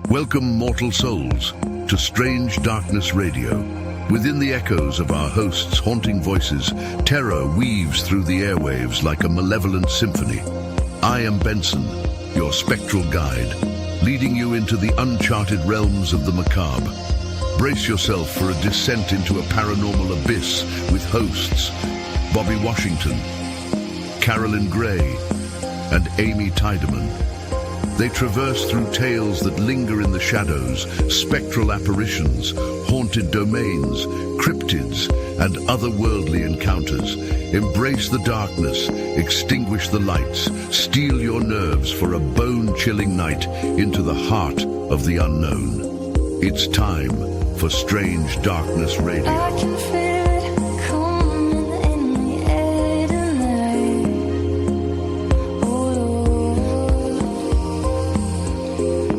Welcome, mortal souls, to Strange Darkness Radio. Within the echoes of our hosts' haunting voices, terror weaves through the airwaves like a malevolent symphony. I am Benson, your spectral guide, leading you into the uncharted realms of the macabre. Brace yourself for a descent into a paranormal abyss with hosts Bobby Washington, Carolyn Grey, and Amy Tydeman. They traverse through tales that linger in the shadows, spectral apparitions, haunted domains, cryptids, and otherworldly encounters. Embrace the darkness, extinguish the lights, steel your nerves for a bone-chilling night into the heart of the unknown. It's time for Strange Darkness Radio. I can feel it coming in the air tonight. Oh,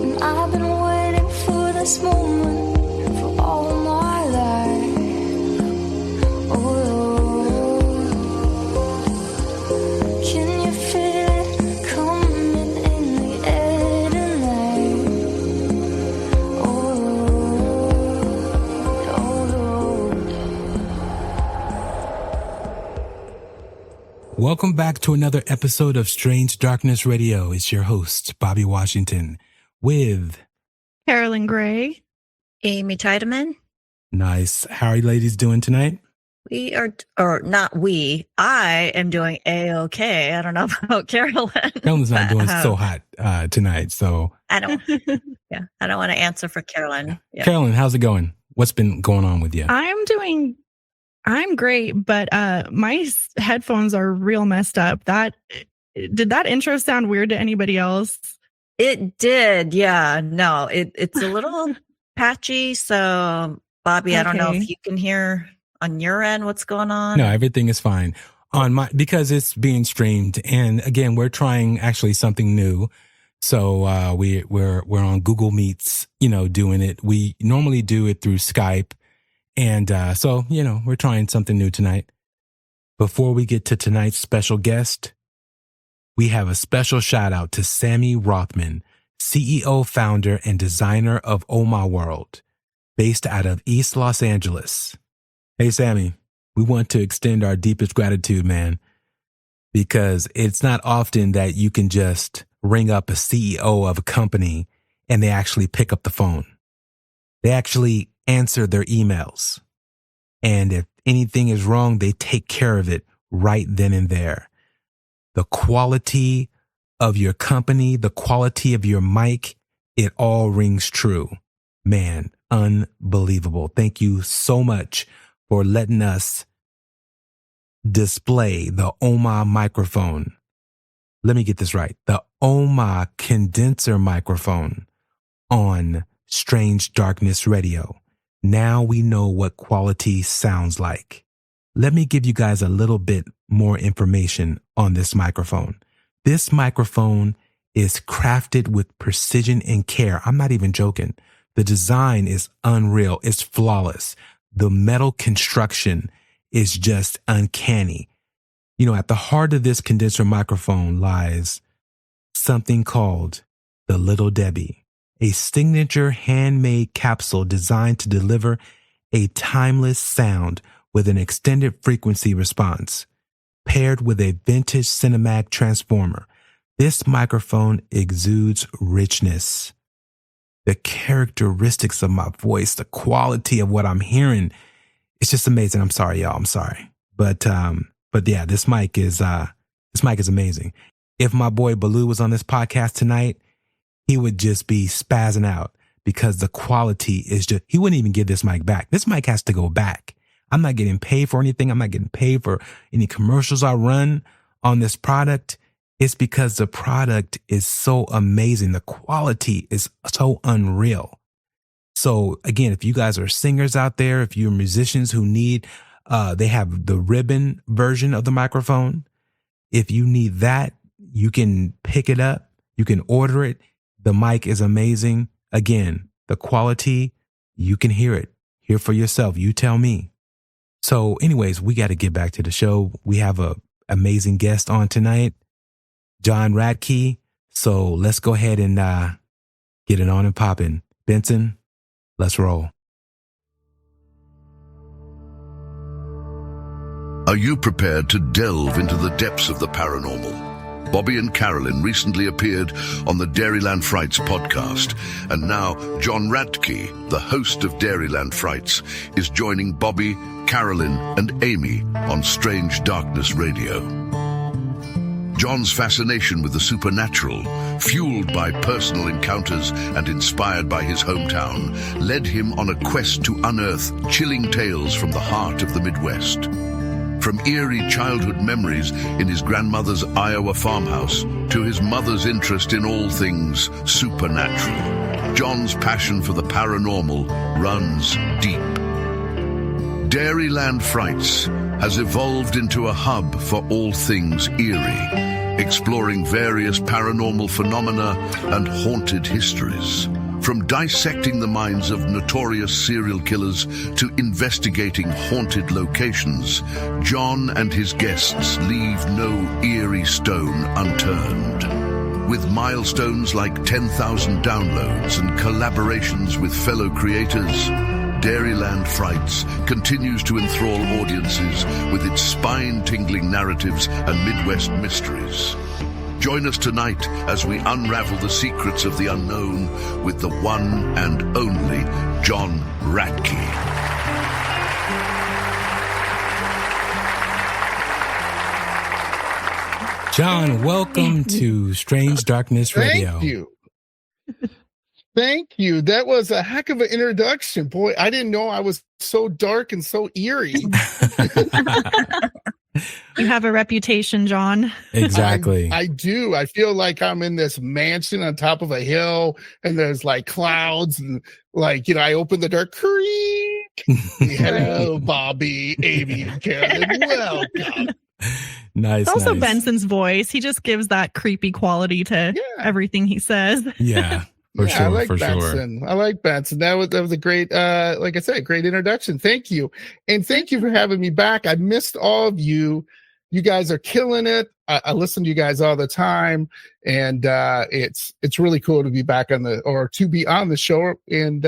and I've been waiting for this moment for all my life. Oh, can you feel it coming in the air tonight? Welcome back to another episode of Strange Darkness Radio. It's your host, Bobby Washington, with Carolyn Grey. Amy Tydeman. Nice. How are you ladies doing tonight? We are, or not we, I am doing A-okay. I don't know about Carolyn. Carolyn's not doing so hot tonight, so. I don't want to answer for Carolyn. Yeah. Carolyn, how's it going? What's been going on with you? I'm great, but my headphones are real messed up. Did that intro sound weird to anybody else? It did, yeah. No, it's a little patchy, so Bobby, okay. I don't know if you can hear on your end what's going on. No, everything is fine. Because it's being streamed, and again, we're trying actually something new. So we're on Google Meets, doing it. We normally do it through Skype. And so, we're trying something new tonight. Before we get to tonight's special guest, we have a special shout out to Sammy Rothman, CEO, founder, and designer of OHMA World, based out of East Los Angeles. Hey, Sammy, we want to extend our deepest gratitude, man, because it's not often that you can just ring up a CEO of a company and they actually pick up the phone. They actually answer their emails. And if anything is wrong, they take care of it right then and there. The quality of your company, the quality of your mic, it all rings true. Man, unbelievable. Thank you so much for letting us display the OHMA microphone. Let me get this right. The OHMA Condenser Microphone on Strange Darkness Radio. Now we know what quality sounds like. Let me give you guys a little bit more information on this microphone. This microphone is crafted with precision and care. I'm not even joking. The design is unreal. It's flawless. The metal construction is just uncanny. At the heart of this condenser microphone lies something called the Little Debbie. A signature handmade capsule designed to deliver a timeless sound with an extended frequency response, paired with a vintage Cinemag transformer. This microphone exudes richness. The characteristics of my voice, the quality of what I'm hearing, it's just amazing. I'm sorry, y'all. I'm sorry. But yeah, this mic is amazing. If my boy Baloo was on this podcast tonight, he would just be spazzing out because the quality is just, he wouldn't even give this mic back. This mic has to go back. I'm not getting paid for anything. I'm not getting paid for any commercials I run on this product. It's because the product is so amazing. The quality is so unreal. So again, if you guys are singers out there, if you're musicians who need, they have the ribbon version of the microphone. If you need that, you can pick it up. You can order it. The mic is amazing. Again, the quality, you can hear it. Hear for yourself. You tell me. So anyways, we got to get back to the show. We have a amazing guest on tonight, John Radtke. So let's go ahead and Get it on and poppin'. Benson, let's roll. Are you prepared to delve into the depths of the paranormal? Bobby and Carolyn recently appeared on the Dairyland Frights podcast, and now John Radtke, the host of Dairyland Frights, is joining Bobby, Carolyn, and Amy on Strange Darkness Radio. John's fascination with the supernatural, fueled by personal encounters and inspired by his hometown, led him on a quest to unearth chilling tales from the heart of the Midwest. From eerie childhood memories in his grandmother's Iowa farmhouse to his mother's interest in all things supernatural, John's passion for the paranormal runs deep. Dairyland Frights has evolved into a hub for all things eerie, exploring various paranormal phenomena and haunted histories. From dissecting the minds of notorious serial killers to investigating haunted locations, John and his guests leave no eerie stone unturned. With milestones like 10,000 downloads and collaborations with fellow creators, Dairyland Frights continues to enthrall audiences with its spine-tingling narratives and Midwest mysteries. Join us tonight as we unravel the secrets of the unknown with the one and only John Radtke. John, welcome to Strange Darkness Radio. Thank you. Thank you. That was a heck of an introduction. Boy, I didn't know I was so dark and so eerie. You have a reputation, John. Exactly. I do. I feel like I'm in this mansion on top of a hill and there's like clouds and like, I open the door, creak. Hello, Bobby, Amy, and Carolyn. Welcome. Nice. It's also nice. Benson's voice. He just gives that creepy quality to everything he says. Yeah. For sure, I like for Benson. sure. I like Benson. That was a great, like I said, great introduction. Thank you. And thank you for having me back. I missed all of you. You guys are killing it. I listen to you guys all the time. And it's really cool to be back to be on the show. And,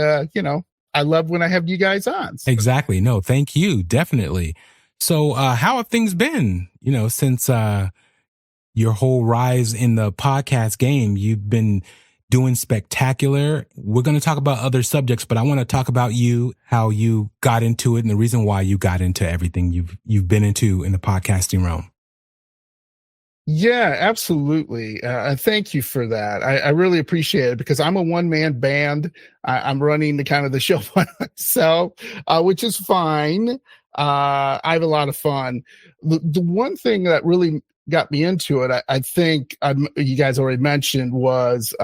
I love when I have you guys on. So. Exactly. No, thank you. Definitely. So how have things been, since your whole rise in the podcast game? You've been doing spectacular. We're going to talk about other subjects, but I want to talk about you, how you got into it and the reason why you got into everything you've been into in the podcasting realm. Yeah, absolutely. Thank you for that. I really appreciate it because I'm a one-man band. I'm running the show by myself, which is fine. I have a lot of fun. The one thing that really got me into it, I think you guys already mentioned, was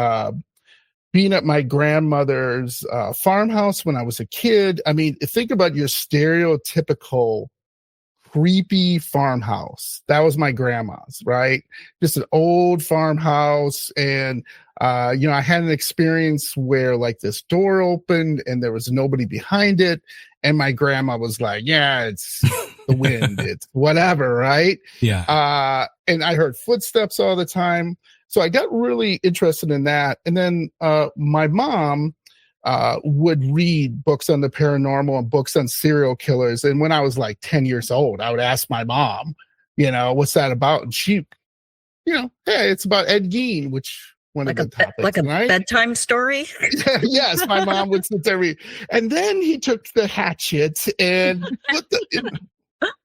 being at my grandmother's farmhouse when I was a kid. I mean, think about your stereotypical creepy farmhouse. That was my grandma's, right? Just an old farmhouse. And, I had an experience where like this door opened and there was nobody behind it. And my grandma was like, yeah, it's the wind, it's whatever, right? Yeah. And I heard footsteps all the time. So I got really interested in that. And then my mom would read books on the paranormal and books on serial killers. And when I was like 10 years old, I would ask my mom, what's that about? And she, hey, it's about Ed Gein, which one of the topics. Like a right? bedtime story? Yes, my mom would sit there. And then he took the hatchet and put the...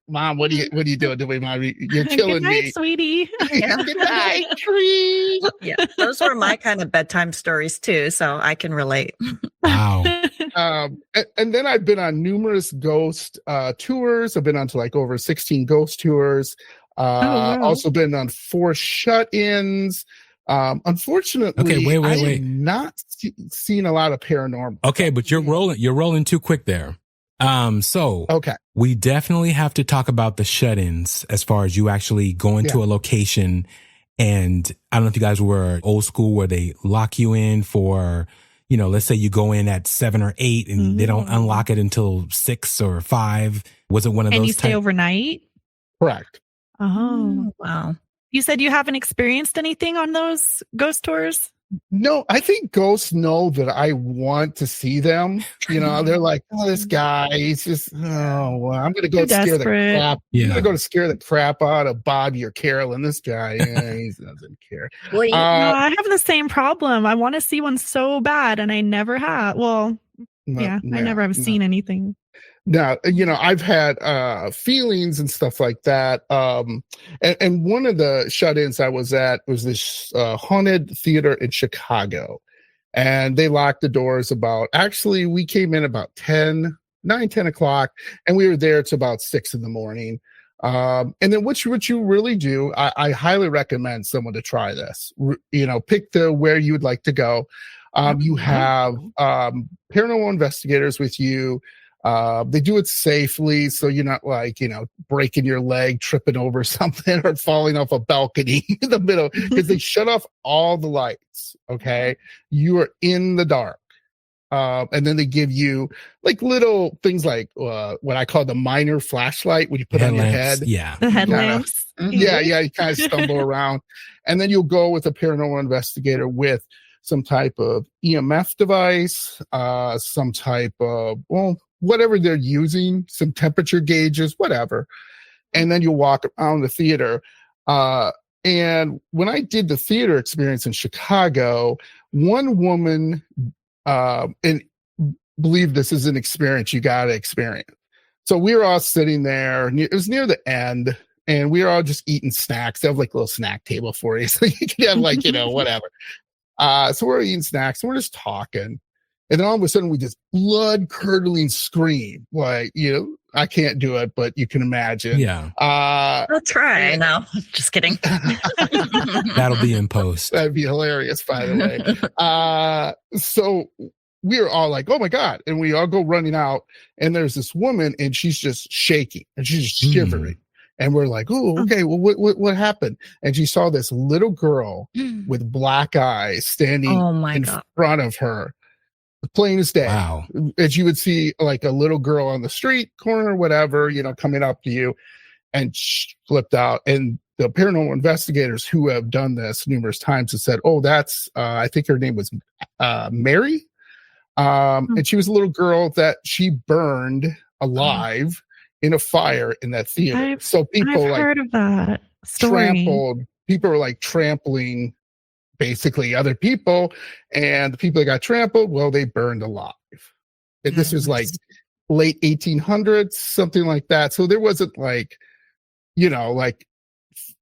Mom, what are you doing to me, Mom? You're killing Good night, me. Sweetie. Good night, tree. Yeah, those were my kind of bedtime stories too, so I can relate. Wow. And then I've been on numerous ghost tours. I've been on to like over 16 ghost tours. Wow. Also been on 4 shut-ins. Unfortunately, Okay, wait. I have not seen a lot of paranormal. Okay, but you're rolling too quick there. So Okay. we definitely have to talk about the shut-ins as far as you actually going to a location. And I don't know if you guys were old school where they lock you in for, let's say you go in at 7 or 8 and they don't unlock it until 6 or 5. Was it one of those? And you stay overnight? Correct. Oh, Wow. You said you haven't experienced anything on those ghost tours? No, I think ghosts know that I want to see them. They're like, oh, this guy, he's just, oh, well, I'm going to go Too desperate. I'm going to go to scare the crap out of Bobby or Carolyn. This guy, he doesn't care. Well, No, I have the same problem. I want to see one so bad, and I never have. Well, I never have seen anything. Now, I've had feelings and stuff like that. And one of the shut-ins I was at was this haunted theater in Chicago. And they locked the doors actually, we came in about 10 o'clock, and we were there to about 6 in the morning. And then what you really do, I highly recommend someone to try this. Pick where you would like to go. You have paranormal investigators with you. They do it safely, so you're not breaking your leg, tripping over something, or falling off a balcony in the middle, because they shut off all the lights. Okay, you are in the dark, and then they give you little things like what I call the minor flashlight, when you put on your head. Yeah, the headlamps. Yeah, you kind of stumble around, and then you'll go with a paranormal investigator with some type of EMF device, some type of whatever they're using, some temperature gauges, whatever. And then you walk around the theater. And when I did the theater experience in Chicago, one woman, and believe this is an experience you got to experience. So we were all sitting there, it was near the end, and we were all just eating snacks. They have a little snack table for you. So you can have whatever. So we're eating snacks and we're just talking. And then all of a sudden we just blood-curdling scream. I can't do it, but you can imagine. Yeah. I'll try. No, just kidding. That'll be in post. That'd be hilarious, by the way. So we were all like, oh my God. And we all go running out. And there's this woman, and she's just shaking, and she's just shivering. And we're like, oh, okay, well, what happened? And she saw this little girl with black eyes standing in front of her, plain as day. Wow. As you would see a little girl on the street corner, whatever, coming up to you, and she flipped out. And the paranormal investigators who have done this numerous times have said, oh, that's, I think her name was Mary. And she was a little girl that she burned alive in a fire in that theater. So people I've heard of that story. People were trampling basically other people, and the people that got trampled, well, they burned alive. And this was late 1800s, something like that. So there wasn't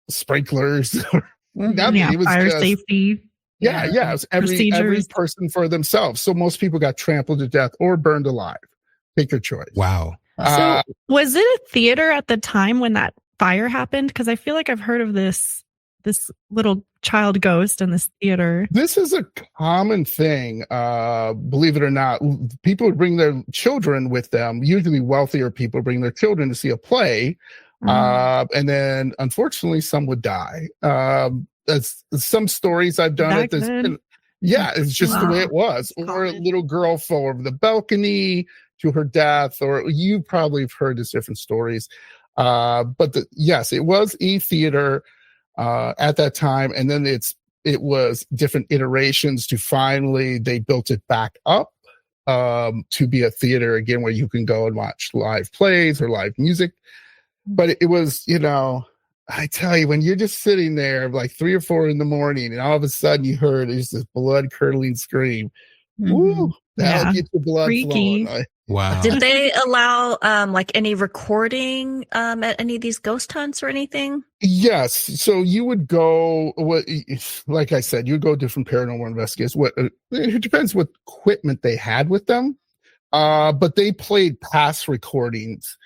sprinklers or nothing. It was fire safety. Yeah. It was every person for themselves. So most people got trampled to death or burned alive. Take your choice. Wow. So was it a theater at the time when that fire happened? Because I feel like I've heard of this little child ghost in this theater. This is a common thing. Believe it or not, people would bring their children with them. Usually wealthier people bring their children to see a play. And then unfortunately some would die. That's some stories I've done at this. It's just the way it was. Or a little girl fell over the balcony to her death, or you probably have heard these different stories. But yes, it was a theater at that time, and then it was different iterations to finally they built it back up to be a theater again, where you can go and watch live plays or live music. But it was, I tell you, when you're just sitting there 3 or 4 in the morning, and all of a sudden you heard this blood curdling scream. Woo! That'll get your blood flowing. Wow. Did they allow any recording at any of these ghost hunts or anything? Yes. So you would go, like I said, you go different paranormal investigators. It depends what equipment they had with them. But they played past recordings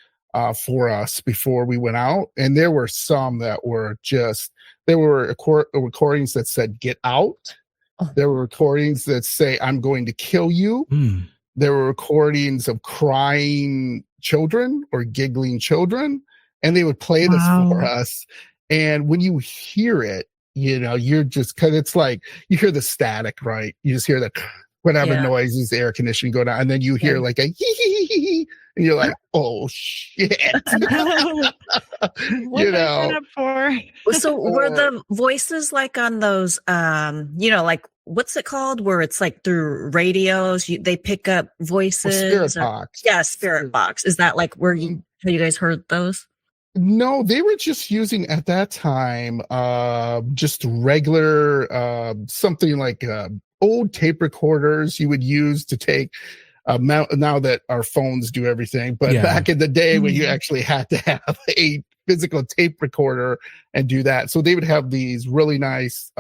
for us before we went out. And there were some that were recordings that said, "Get out." There were recordings that say, "I'm going to kill you." There were recordings of crying children or giggling children, and they would play this for us. And when you hear it, you're just, because it's you hear the static, right? You just hear that, whatever noises, the air conditioning go down, and then you hear like a hee hee hee hee, and you're like, oh shit. What You they know. set up for? So were the voices like on those, like what's it called? Where it's like through radios, they pick up voices. Spirit box. Yeah, spirit box. Is that like where have you guys heard those? No, they were just using at that time just regular something like old tape recorders you would use to take now that our phones do everything, but back in the day when you actually had to have a physical tape recorder and do that. So they would have these really nice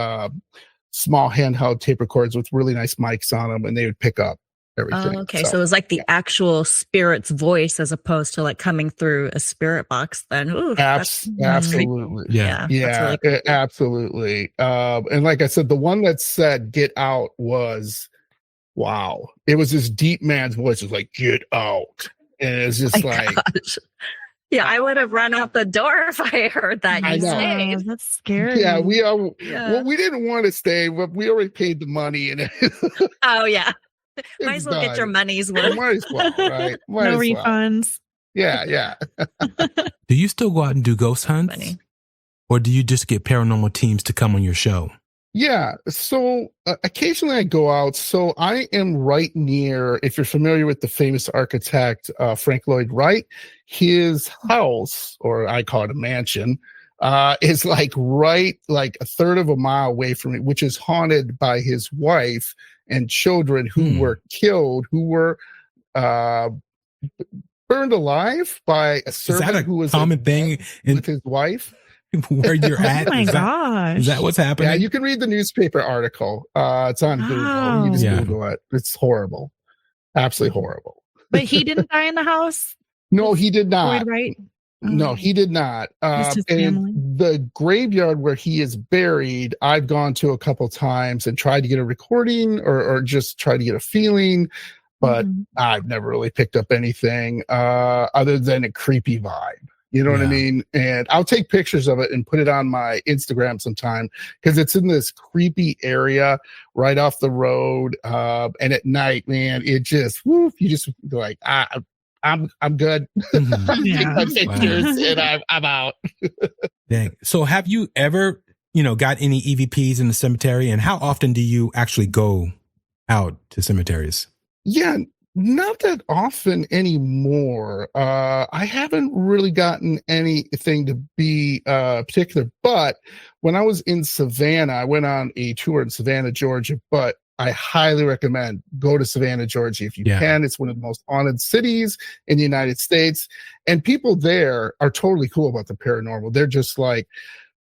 small handheld tape recorders with really nice mics on them, and they would pick up everything. Oh, okay. So it was like the actual spirit's voice as opposed to like coming through a spirit box then. Ooh, absolutely. Yeah. Yeah, really cool. absolutely. And like I said, the one that said get out was, wow. It was this deep man's voice. It was like, get out. And it's just Gosh. Yeah, I would have run out the door if I heard that. I You know. say. That's scary. Yeah, well, Yeah. we didn't want to stay, but we already paid the money, and Oh yeah. Might it's as well get your done. money's worth. Might as well, right? Might No as well. refunds. Yeah. Do you still go out and do ghost hunts? Funny. Or do you just get paranormal teams to come on your show? Yeah. So occasionally I go out. So I am right near, if you're familiar with the famous architect, Frank Lloyd Wright, his house, or I call it a mansion, is like right like a third of a mile away from it, which is haunted by his wife and children who were killed, who were burned alive by a servant who was common thing with his wife. Where you're at? Oh my gosh. Is that what's happening? Yeah, you can read the newspaper article. It's on Google. You just Google it. It's horrible. Absolutely horrible. But he didn't die in the house? No, he did not. Lloyd Wright? No, he did not. Just his family? And the graveyard where he is buried, I've gone to a couple times and tried to get a recording or just try to get a feeling, but I've never really picked up anything other than a creepy vibe. You know what I mean? And I'll take pictures of it and put it on my Instagram sometime because it's in this creepy area right off the road. And at night, man, it just, you just like, I'm good. Take my pictures and I'm out. Dang. So have you ever, got any EVPs in the cemetery, and how often do you actually go out to cemeteries? Yeah, not that often anymore. I haven't really gotten anything to be particular, but when I was in Savannah, I went on a tour in Savannah, Georgia, but I highly recommend go to Savannah, Georgia if you can. It's one of the most haunted cities in the United States, and people there are totally cool about the paranormal. They're just like,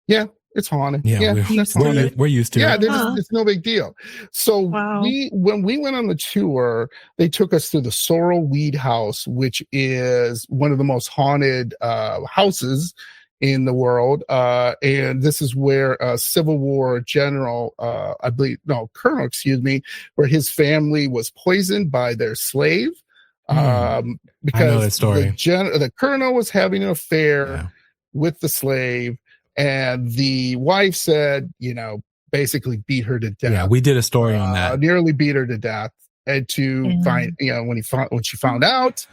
yeah, it's haunted. Yeah, we're used to it. Yeah, it's no big deal. So when we went on the tour, they took us to the Sorrel Weed House, which is one of the most haunted houses in the world. And this is where a Civil War general, colonel, where his family was poisoned by their slave. Because I know that story. The colonel was having an affair with the slave. And the wife said, basically beat her to death. Yeah, we did a story on that. Nearly beat her to death. And to find, when she found out,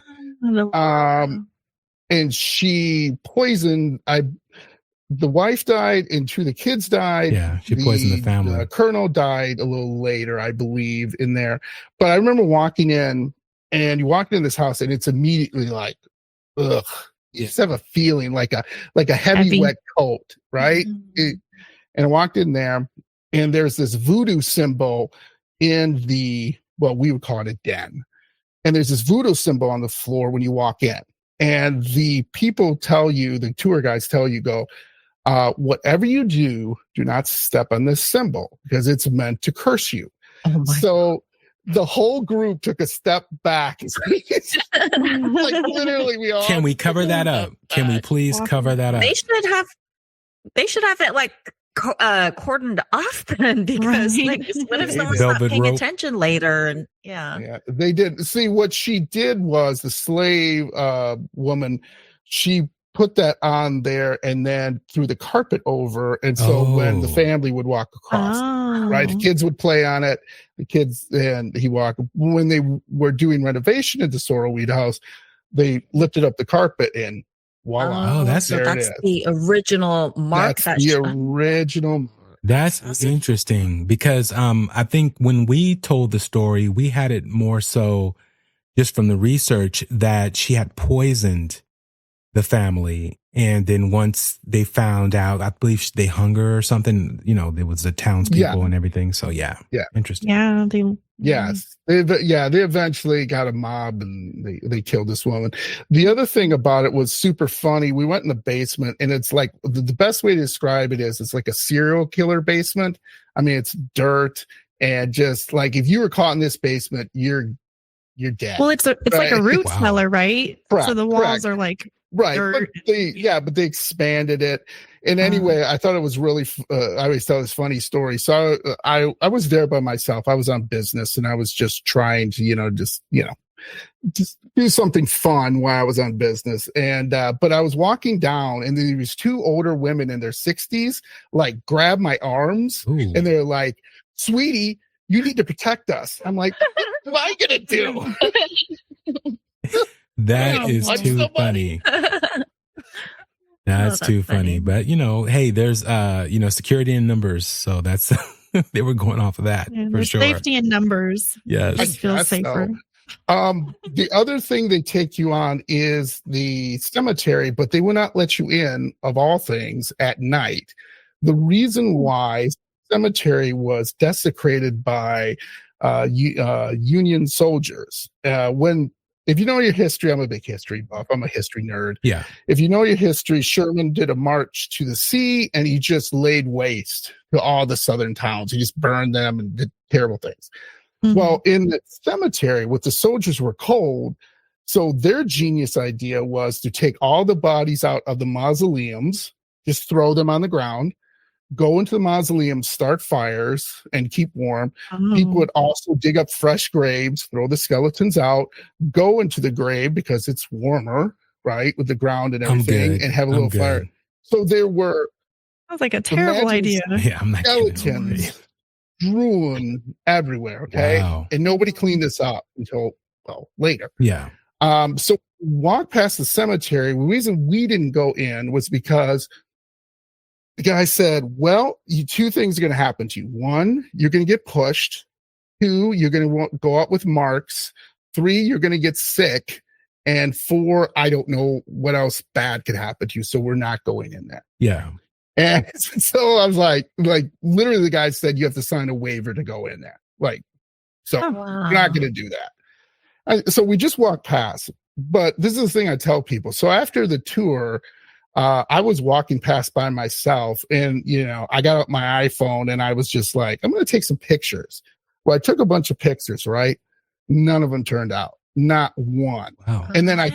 and she poisoned, the wife died and two of the kids died. Yeah, she poisoned the family. The colonel died a little later, I believe, in there. But I remember walking in, and you walk in this house, and it's immediately like, ugh. You just have a feeling like a heavy wet coat, right? And I walked in there, and there's this voodoo symbol in we would call it a den. And there's this voodoo symbol on the floor when you walk in. And the people the tour guides tell you, whatever you do, do not step on this symbol because it's meant to curse you. So the whole group took a step back. Like literally, we all. Can we cover that up? Can we please cover that up? They should have it like cordoned off then, because what if someone's not paying attention later? And yeah, they did. See, what she did was the slave woman. She put that on there and then threw the carpet over. And so when the family would walk across, right, the kids would play on it. The kids, and he walked. When they were doing renovation at the Sorrelweed house, they lifted up the carpet and voila. Oh, that's the original mark. That's the original. That's interesting because I think when we told the story, we had it more so just from the research that she had poisoned the family. And then once they found out, I believe they hung her or something, you know, there was the townspeople and everything. So yeah. Interesting. Yeah. They eventually got a mob and they killed this woman. The other thing about it was super funny. We went in the basement and it's like the best way to describe it is it's like a serial killer basement. I mean, it's dirt and just like if you were caught in this basement, you're dead. Well, it's like a root cellar, right? Correct, so the walls are like dirt. But they expanded it. And anyway, I thought it was really, I always tell this funny story. So I was there by myself. I was on business and I was just trying to, just do something fun while I was on business. And, but I was walking down and there was two older women in their 60s, like grab my arms and they're like, sweetie, you need to protect us. I'm like, what am I going to do? That is too funny. That's too funny. But, hey, there's, security in numbers. So that's, they were going off of that for sure. Safety in numbers. Yes. Just feel safer. The other thing they take you on is the cemetery, but they will not let you in, of all things, at night. The reason why cemetery was desecrated by Union soldiers. If you know your history, I'm a big history buff. I'm a history nerd. Yeah. If you know your history, Sherman did a march to the sea and he just laid waste to all the southern towns. He just burned them and did terrible things. Mm-hmm. Well, in the cemetery, what the soldiers were cold, so their genius idea was to take all the bodies out of the mausoleums, just throw them on the ground, go into the mausoleum, start fires, and keep warm. People would also dig up fresh graves, throw the skeletons out, go into the grave because it's warmer, right, with the ground and everything, and have a little fire. So there were... Sounds like a terrible idea. Yeah, I'm not skeletons strewn everywhere, okay? Wow. And nobody cleaned this up until, later. Yeah. So walk past the cemetery. The reason we didn't go in was because the guy said, two things are going to happen to you. One, you're going to get pushed. Two, you're going to go out with marks. Three, you're going to get sick. And four, I don't know what else bad could happen to you. So we're not going in there. Yeah. And so I was like literally the guy said, you have to sign a waiver to go in there. We're not going to do that. So we just walked past. But this is the thing I tell people. So after the tour, I was walking past by myself and, I got out my iPhone and I was just like, I'm going to take some pictures. Well, I took a bunch of pictures, right? None of them turned out. Not one. Wow. And then I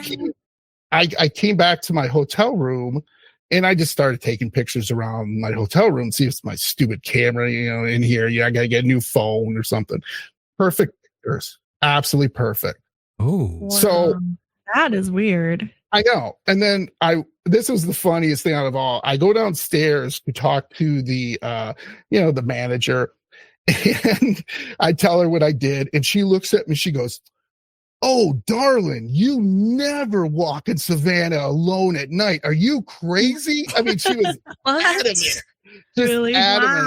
came back to my hotel room and I just started taking pictures around my hotel room. See if it's my stupid camera, in here. I got to get a new phone or something. Perfect pictures. Absolutely perfect. Oh, wow. So that is weird. I know. And then this was the funniest thing out of all. I go downstairs to talk to the, the manager, and I tell her what I did. And she looks at me, she goes, "Oh, darling, you never walk in Savannah alone at night. Are you crazy?" I mean, she was adamant,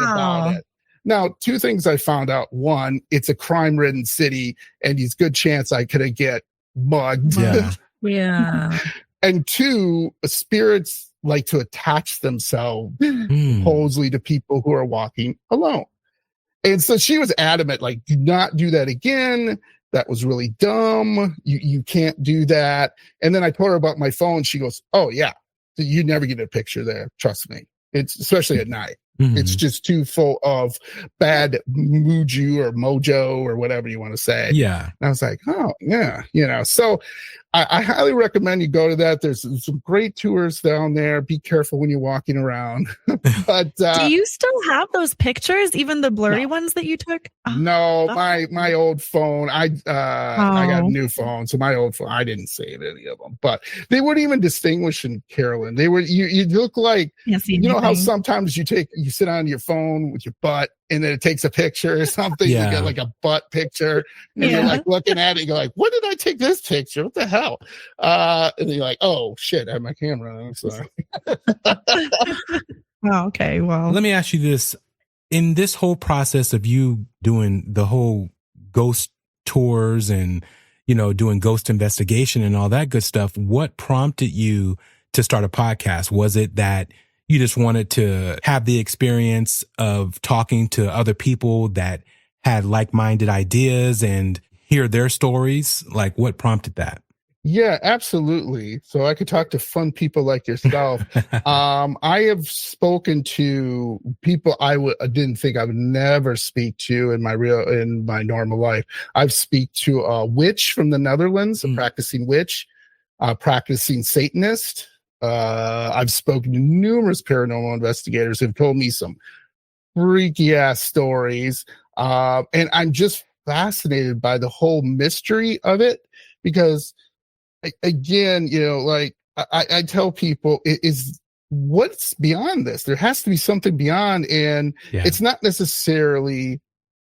about it. Now, two things I found out. One, it's a crime-ridden city, and there's good chance I could get mugged. Yeah. Yeah. And two, spirits like to attach themselves supposedly to people who are walking alone. And so she was adamant, like, do not do that again. That was really dumb. You can't do that. And then I told her about my phone. She goes, "Oh yeah, you never get a picture there. Trust me. It's especially at night. It's just too full of bad mojo or whatever you want to say." Yeah. And I was like, "Oh yeah," So I highly recommend you go to that. There's some great tours down there. Be careful when you're walking around. But do you still have those pictures, even the blurry ones that you took? No, my old phone. I got a new phone, so my old phone. I didn't save any of them, but they weren't even distinguishing, Carolyn. They were. You look like you know how sometimes you sit on your phone with your butt, and then it takes a picture or something. You get like a butt picture, and you're like looking at it. And you're like, "When did I take this picture? What the hell?" And you're like, "Oh shit, I have my camera on." I'm sorry. Oh, okay. Well, let me ask you this. In this whole process of you doing the whole ghost tours and, doing ghost investigation and all that good stuff, what prompted you to start a podcast? Was it that you just wanted to have the experience of talking to other people that had like-minded ideas and hear their stories? Like, what prompted that? Yeah, absolutely. So I could talk to fun people like yourself. I have spoken to people I didn't think I would never speak to in my normal life. I've speak to a witch from the Netherlands, a practicing witch, practicing Satanist. I've spoken to numerous paranormal investigators who've told me some freaky ass stories. And I'm just fascinated by the whole mystery of it because again, I tell people it is what's beyond this. There has to be something beyond, and it's not necessarily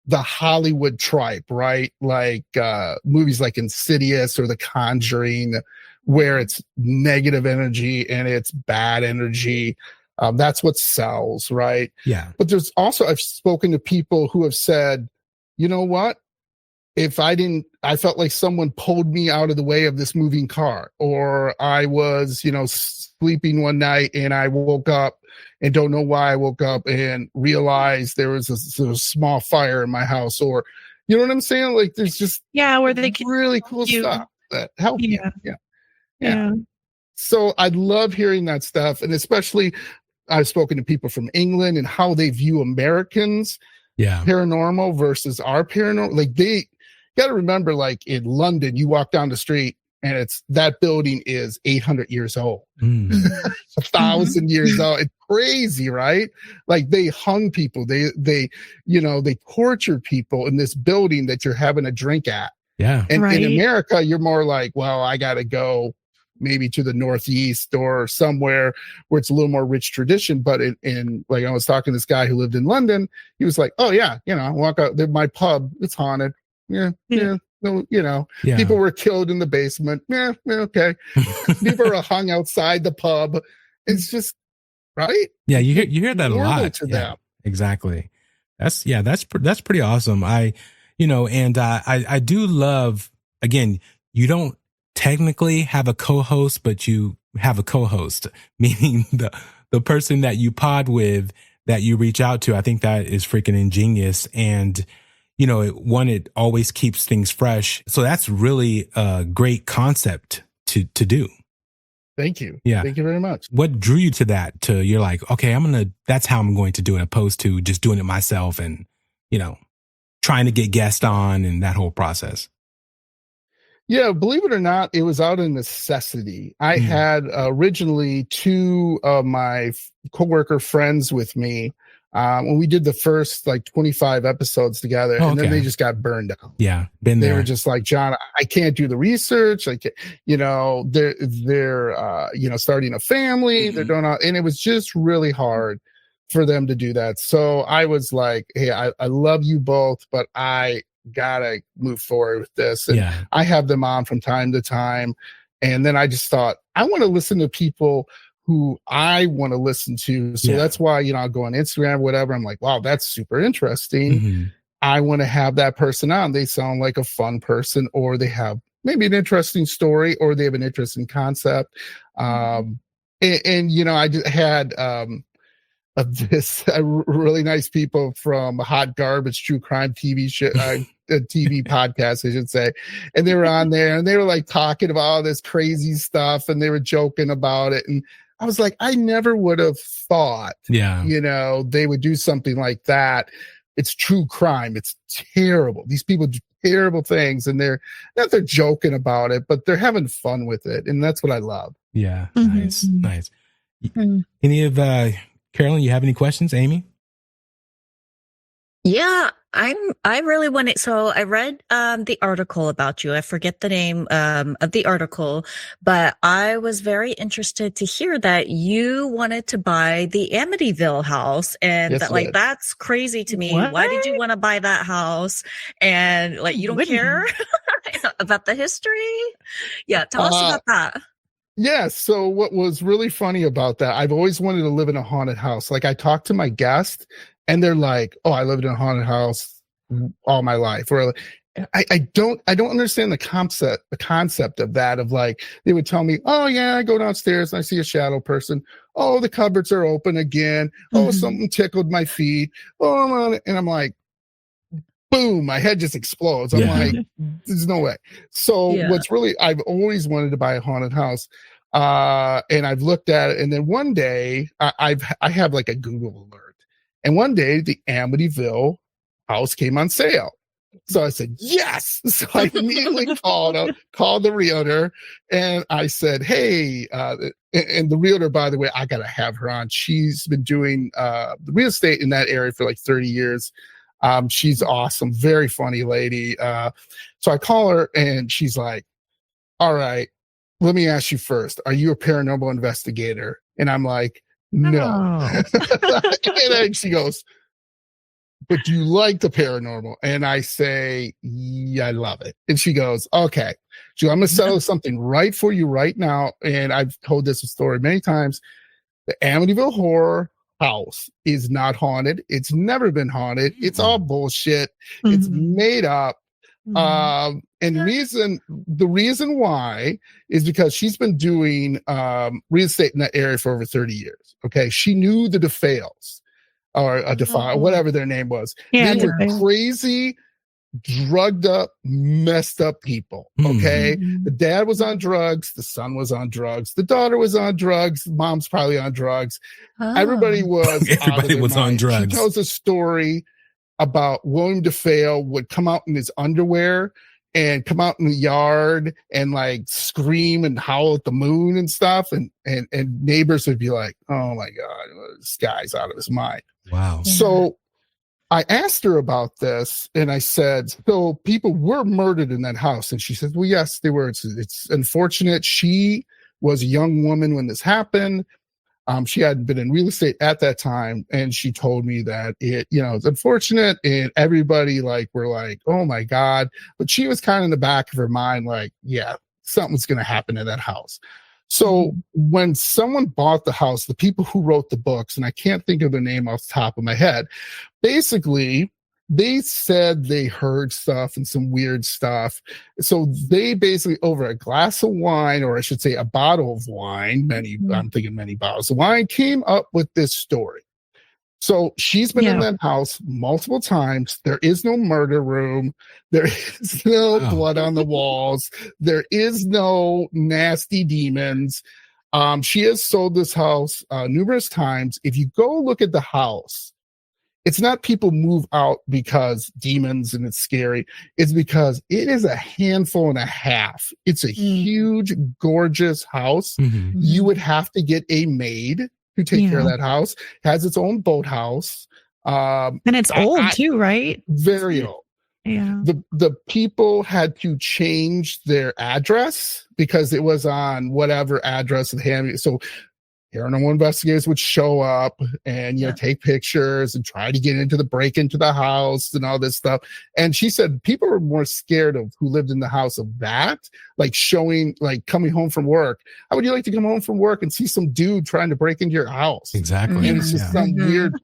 the Hollywood tripe, right? Like movies like Insidious or The Conjuring, where it's negative energy and it's bad energy. That's what sells, right? Yeah. But there's also, I've spoken to people who have said, you know what? If I felt like someone pulled me out of the way of this moving car, or I was, sleeping one night and I woke up and don't know why I woke up and realized there was a small fire in my house, or, you know what I'm saying? Like there's just where they can really cool stuff that help you. Yeah. So I love hearing that stuff. And especially I've spoken to people from England and how they view Americans paranormal versus our paranormal. Like they got to remember, like in London, you walk down the street and that building is 800 years old, 1,000 years old. It's crazy, right? Like they hung people, they tortured people in this building that you're having a drink at. Yeah. And in America, you're more like, well, I got to go maybe to the Northeast or somewhere where it's a little more rich tradition. But in like, I was talking to this guy who lived in London. He was like, oh yeah, I walk out there, my pub, it's haunted. Yeah. No, people were killed in the basement. Yeah, okay. People are hung outside the pub. It's just right. Yeah, you hear that a lot. To them. Exactly. That's pretty awesome. I do love, again, you don't technically have a co-host, but you have a co-host, meaning the person that you pod with, that you reach out to. I think that is freaking ingenious. And it always keeps things fresh. So that's really a great concept to do. Thank you. Yeah. Thank you very much. What drew you to that? You're like, okay, that's how I'm going to do it, opposed to just doing it myself and, trying to get guests on and that whole process. Yeah, believe it or not, it was out of necessity. I had originally two of my coworker friends with me when we did the first 25 episodes together, and then they just got burned out. Yeah, been there. They were just like, John, I can't do the research. They're starting a family. They're doing and it was just really hard for them to do that. So I was like, hey, I love you both, but I gotta move forward with this. And I have them on from time to time. And then I just thought, I want to listen to people who I want to listen to. So that's why, I'll go on Instagram, whatever. I'm like, wow, that's super interesting. I want to have that person on. They sound like a fun person, or they have maybe an interesting story, or they have an interesting concept. I just had this really nice people from Hot Garbage True Crime TV show, TV podcast, I should say. And they were on there and they were like talking about all this crazy stuff and they were joking about it. And I was like, I never would have thought, they would do something like that. it's true crime. It's terrible. These people do terrible things, and they're joking about it, but they're having fun with it, and that's what I love. Yeah, Mm-hmm. nice. Any of Carolyn, you have any questions, Amy? Yeah, I really wanted, so I read the article about you. I forget the name of the article, but I was very interested to hear that you wanted to buy the Amityville house, and Yes, that, like, that's crazy to me. What? Why did you want to buy that house? And like, you don't Wouldn't. care about the history? Yeah, tell us about that. Yeah. So what was really funny about that, I've always wanted to live in a haunted house. Like, I talked to my guest and they're like, oh, I lived in a haunted house all my life. Or I don't understand the concept of that, of like, they would tell me, oh yeah, I go downstairs and I see a shadow person. Oh, the cupboards are open again. Oh, something tickled my feet. Oh, I'm on it. And I'm like, boom, my head just explodes. I'm like, there's no way. So what's really, I've always wanted to buy a haunted house. And I've looked at it, and then one day I have like a Google alert, and one day the Amityville house came on sale. So I said, yes. So I immediately called the realtor, and I said, hey, and the realtor, by the way, I got to have her on. She's been doing the real estate in that area for like 30 years. She's awesome. Very funny lady. So I call her, and she's like, all right, let me ask you first. Are you a paranormal investigator? And I'm like, no. And then she goes, but do you like the paranormal? And I say, yeah, I love it. And she goes, okay. She goes, I'm going to settle something right for you right now. And I've told this story many times. The Amityville Horror house is not haunted. It's never been haunted. It's all bullshit. It's made up. And the reason why is because she's been doing real estate in that area for over 30 years. Okay. She knew the DeFales or a DeFile, whatever their name was. Yeah, they were crazy, drugged up, messed up people. Okay. The dad was on drugs. The son was on drugs. The daughter was on drugs. Mom's probably on drugs. Everybody was on drugs. She tells a story about William DeFale would come out in his underwear and come out in the yard and like scream and howl at the moon and stuff. And neighbors would be like, oh my God, this guy's out of his mind. Wow. So I asked her about this, and I said, so people were murdered in that house. And she said, well, yes, they were. It's unfortunate. She was a young woman when this happened. She hadn't been in real estate at that time. And she told me that it's unfortunate. And everybody were like, oh my God. But she was kind of in the back of her mind, like, yeah, something's going to happen in that house. So when someone bought the house, the people who wrote the books, and I can't think of their name off the top of my head, basically they said they heard stuff and some weird stuff. So they basically, over a glass of wine, or I should say a bottle of wine, I'm thinking many bottles of wine, came up with this story. So she's been in that house multiple times. There is no murder room. There is no blood on the walls. There is no nasty demons. She has sold this house numerous times. If you go look at the house, it's not people move out because demons and it's scary. It's because it is a handful and a half. It's a huge, gorgeous house. You would have to get a maid to take care of that house. It has its own boathouse. And it's old too, right? Very old. Yeah. The people had to change their address because it was on whatever address of hand. So paranormal investigators would show up and take pictures and try to break into the house and all this stuff. And she said people were more scared of who lived in the house of that, coming home from work. How would you like to come home from work and see some dude trying to break into your house? Exactly. And it's just some weird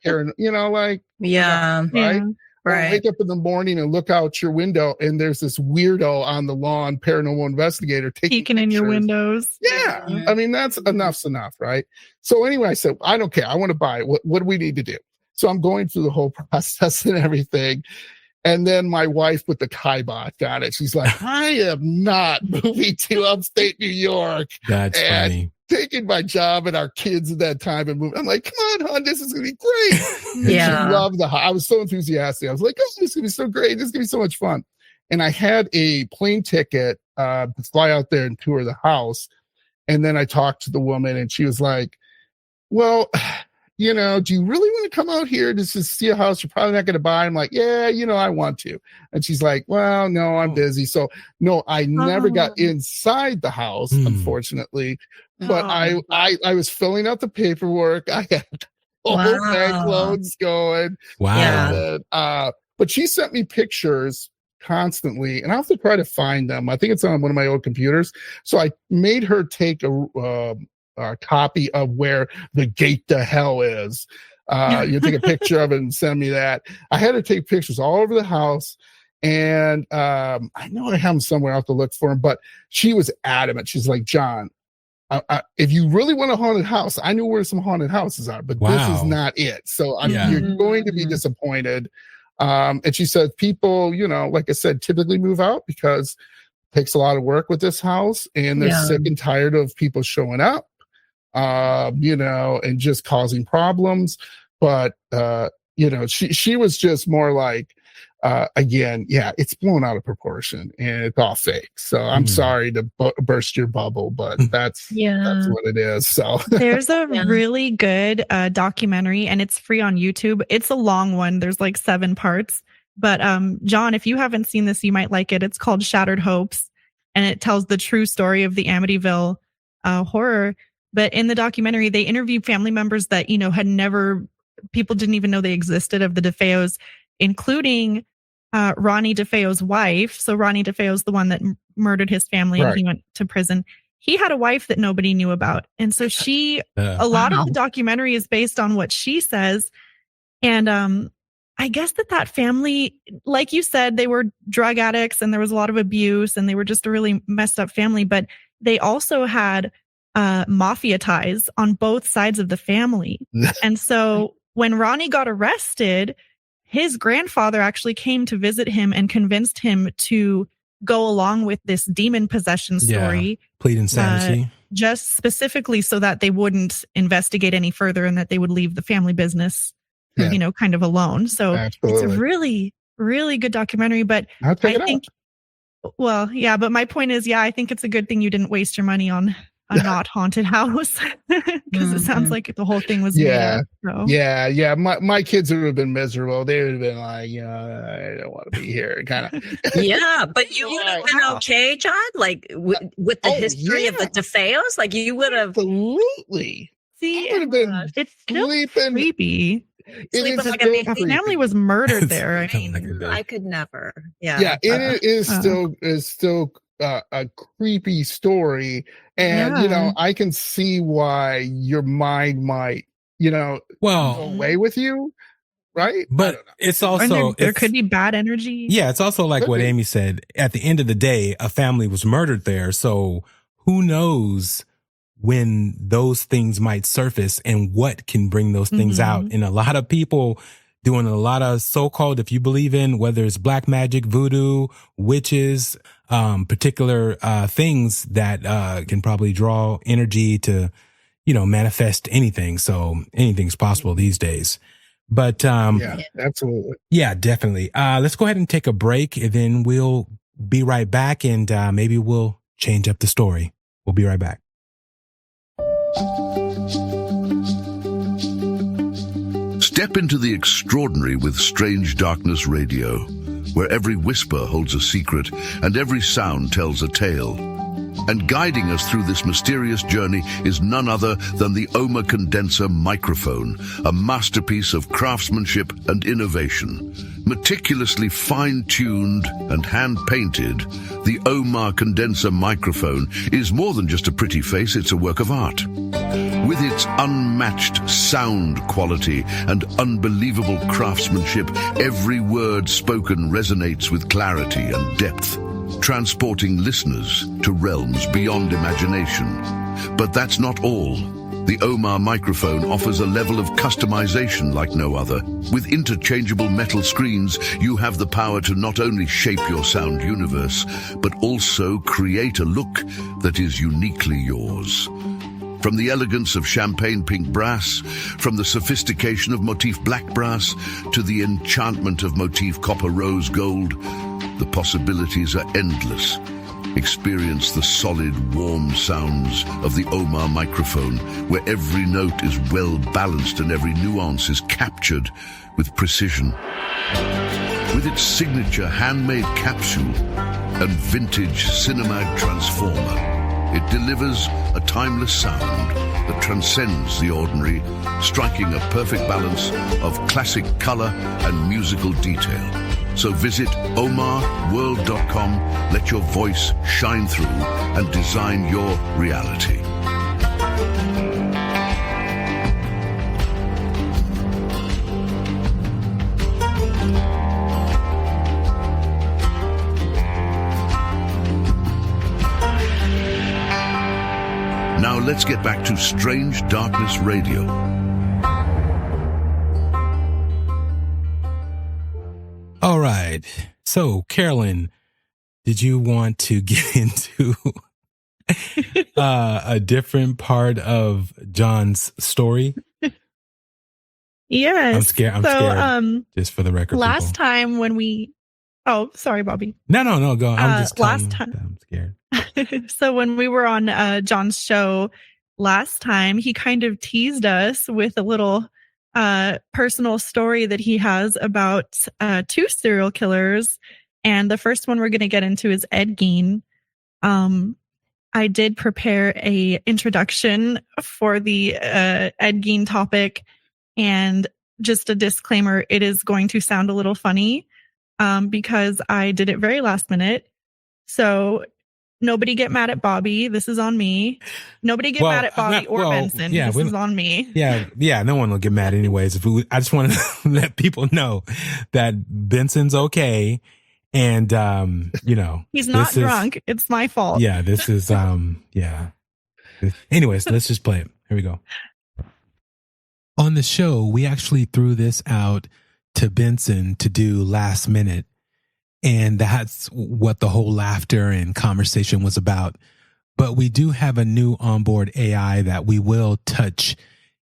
right? Or wake up in the morning and look out your window, and there's this weirdo on the lawn, paranormal investigator, peeking in your windows. Yeah. I mean, enough's enough, right? So anyway, I said, I don't care. I want to buy it. What do we need to do? So I'm going through the whole process and everything. And then my wife with the kibosh got it. She's like, I am not moving to upstate New York. That's funny. taking my job and our kids at that time and moving. I'm like, come on, hon, this is going to be great. And Yeah. she loved I was so enthusiastic. I was like, oh, this is going to be so great. This is going to be so much fun. And I had a plane ticket to fly out there and tour the house. And then I talked to the woman and she was like, well, you know, do you really want to come out here to see a house you're probably not going to buy? I'm like, yeah, you know, I want to. And she's like, well, no, I'm busy. So no, I never got inside the house, unfortunately. But I was filling out the paperwork. I had all bank loans going. Wow. And, but she sent me pictures constantly, and I have to try to find them. I think it's on one of my old computers. So I made her take a copy of where the gate to hell is. You take a picture of it and send me that. I had to take pictures all over the house, and I know I have them somewhere. I have to look for them. But she was adamant. She's like, John, if you really want a haunted house, I know where some haunted houses are, but this is not it. So you're going to be disappointed. And she said, people, you know, like I said, typically move out because it takes a lot of work with this house, and they're sick and tired of people showing up, you know, and just causing problems. But, you know, she was just more like, again, it's blown out of proportion and it's all fake. So I'm sorry to burst your bubble, but that's what it is. So there's a really good documentary, and it's free on YouTube. It's a long one. There's like 7 parts. But John, if you haven't seen this, you might like it. It's called Shattered Hopes, and it tells the true story of the Amityville horror. But in the documentary, they interviewed family members that, you know, people didn't even know they existed, of the DeFeos, including Ronnie DeFeo's wife. So Ronnie DeFeo's the one that murdered his family and he went to prison. He had a wife that nobody knew about. And so a lot of the documentary is based on what she says. And I guess that family, like you said, they were drug addicts and there was a lot of abuse and they were just a really messed up family. But they also had mafia ties on both sides of the family. And so when Ronnie got arrested, his grandfather actually came to visit him and convinced him to go along with this demon possession story. Plead insanity. Just specifically so that they wouldn't investigate any further and that they would leave the family business, you know, kind of alone. So it's a really, really good documentary. But I think, but my point is, I think it's a good thing you didn't waste your money on a not haunted house, because it sounds like the whole thing was made up, so. My kids would have been miserable. They would have been like, you know, I don't want to be here, kind of. But you would have been okay, John, like with the history of the DeFeos, like you would have absolutely. See, I would have been. It's still creepy. The family was murdered there. I mean, I could never. It is still a creepy story, and you know, I can see why your mind might, you know, go away with you, right? But it's also there could be bad energy. Yeah, it's also like what Amy said. At the end of the day, a family was murdered there, so who knows when those things might surface and what can bring those things out. And a lot of people doing a lot of so-called, if you believe in, whether it's black magic, voodoo, witches, particular things that can probably draw energy to, you know, manifest anything. So anything's possible these days. But absolutely. Yeah, definitely. Let's go ahead and take a break, and then we'll be right back, and maybe we'll change up the story. We'll be right back. Step into the extraordinary with Strange Darkness Radio, where every whisper holds a secret and every sound tells a tale. And guiding us through this mysterious journey is none other than the OHMA Condenser Microphone, a masterpiece of craftsmanship and innovation. Meticulously fine-tuned and hand-painted, the OHMA Condenser Microphone is more than just a pretty face, it's a work of art. With its unmatched sound quality and unbelievable craftsmanship, every word spoken resonates with clarity and depth, transporting listeners to realms beyond imagination. But that's not all. The OHMA microphone offers a level of customization like no other. With interchangeable metal screens, you have the power to not only shape your sound universe, but also create a look that is uniquely yours. From the elegance of champagne pink brass, from the sophistication of motif black brass, to the enchantment of motif copper rose gold, the possibilities are endless. Experience the solid, warm sounds of the OHMA microphone, where every note is well balanced and every nuance is captured with precision. With its signature handmade capsule and vintage Cinemag transformer, it delivers a timeless sound that transcends the ordinary, striking a perfect balance of classic color and musical detail. So visit ohmaworld.com, let your voice shine through, and design your reality. Now let's get back to Strange Darkness Radio. All right. So, Carolyn, did you want to get into a different part of John's story? Yes. I'm scared. Just for the record. Last people. time when we, oh, sorry, Bobby. No, go. I'm just last time. I'm scared. So when we were on John's show last time, he kind of teased us with a little personal story that he has about 2 serial killers. And the first one we're going to get into is Ed Gein. I did prepare a introduction for the Ed Gein topic, and just a disclaimer, it is going to sound a little funny because I did it very last minute. So nobody get mad at Bobby. This is on me. Nobody get mad at Bobby or Benson. Yeah, this is on me. Yeah. No one will get mad anyways. I just want to let people know that Benson's okay. And, he's not drunk. It's my fault. Yeah, this is, yeah. Anyways, let's just play it. Here we go. On the show, we actually threw this out to Benson to do last minute. And that's what the whole laughter and conversation was about. But we do have a new onboard AI that we will touch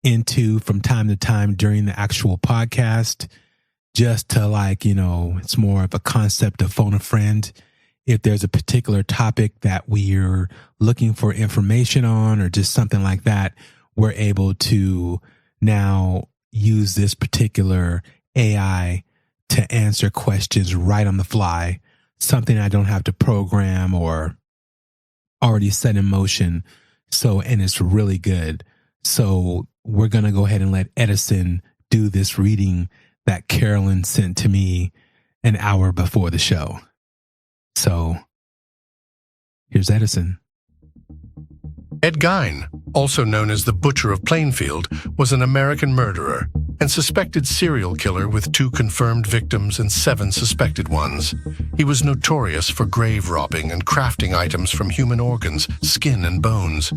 into from time to time during the actual podcast, just to it's more of a concept of phone a friend. If there's a particular topic that we're looking for information on or just something like that, we're able to now use this particular AI to answer questions right on the fly, something I don't have to program or already set in motion. And it's really good. So we're going to go ahead and let Edison do this reading that Carolyn sent to me an hour before the show. So here's Edison. Ed Gein, also known as the Butcher of Plainfield, was an American murderer and suspected serial killer with 2 confirmed victims and 7 suspected ones. He was notorious for grave robbing and crafting items from human organs, skin, and bones.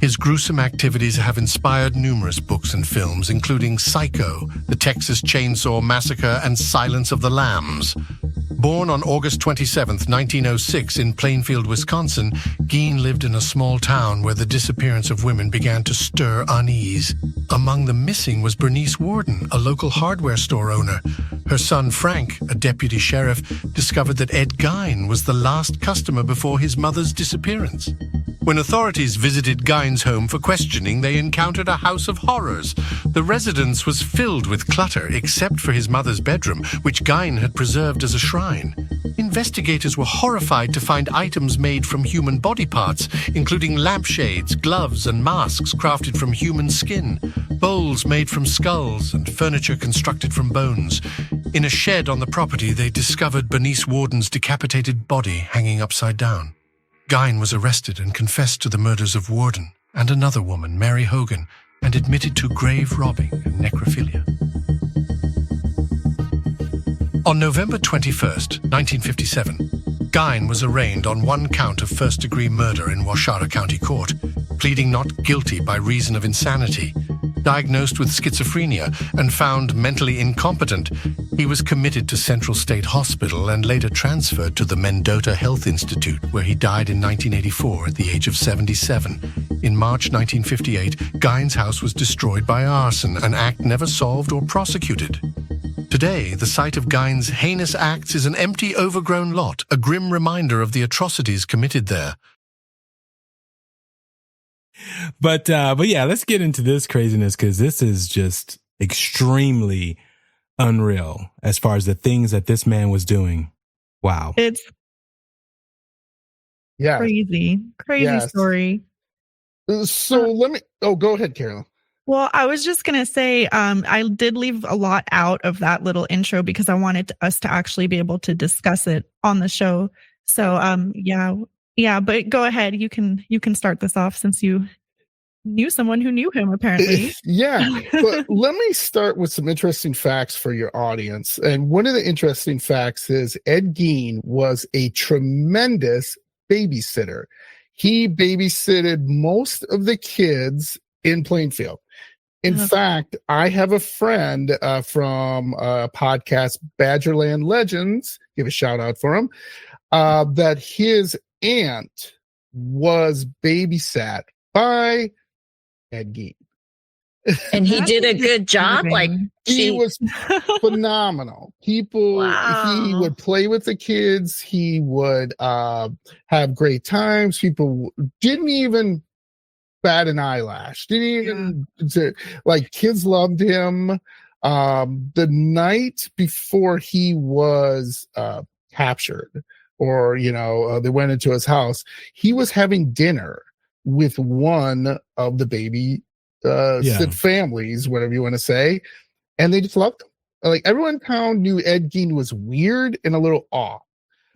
His gruesome activities have inspired numerous books and films, including Psycho, The Texas Chainsaw Massacre, and Silence of the Lambs. Born on August 27, 1906 in Plainfield, Wisconsin, Gein lived in a small town where the disappearance of women began to stir unease. Among the missing was Bernice Warden, a local hardware store owner. Her son Frank, a deputy sheriff, discovered that Ed Gein was the last customer before his mother's disappearance. When authorities visited Gein's home for questioning, they encountered a house of horrors. The residence was filled with clutter, except for his mother's bedroom, which Gein had preserved as a shrine. Investigators were horrified to find items made from human body parts, including lampshades, gloves, and masks crafted from human skin, bowls made from skulls, and furniture constructed from bones. In a shed on the property, they discovered Bernice Warden's decapitated body hanging upside down. Gein was arrested and confessed to the murders of Warden and another woman, Mary Hogan, and admitted to grave robbing and necrophilia. On November 21st, 1957, Gein was arraigned on 1 count of first-degree murder in Waushara County Court, pleading not guilty by reason of insanity. Diagnosed with schizophrenia and found mentally incompetent, He was committed to Central State Hospital and later transferred to the Mendota Health Institute, where he died in 1984 at the age of 77. In March 1958, Gein's house was destroyed by arson, an act never solved or prosecuted. Today, the site of Gein's heinous acts is an empty, overgrown lot, a grim reminder of the atrocities committed there. But yeah, let's get into this craziness, because this is just extremely unreal as far as the things that this man was doing. Wow. It's crazy Yes. story. So go ahead, Carolyn. Well, I was just going to say, I did leave a lot out of that little intro because I wanted us to actually be able to discuss it on the show. So, yeah, but go ahead. You can start this off since you knew someone who knew him, apparently. Yeah, but let me start with some interesting facts for your audience. And one of the interesting facts is Ed Gein was a tremendous babysitter. He babysitted most of the kids in Plainfield. In fact, I have a friend from a podcast, Badgerland Legends, give a shout out for him, that his aunt was babysat by Ed Gein. And he did a good job. Like He was phenomenal. He would play with the kids. He would have great times. People didn't even bat an eyelash. Didn't even like, kids loved him. The night before he was captured, or they went into his house, he was having dinner with one of the baby sit families, whatever you want to say, and they just loved him. Like, everyone in town knew Ed Gein was weird and a little off,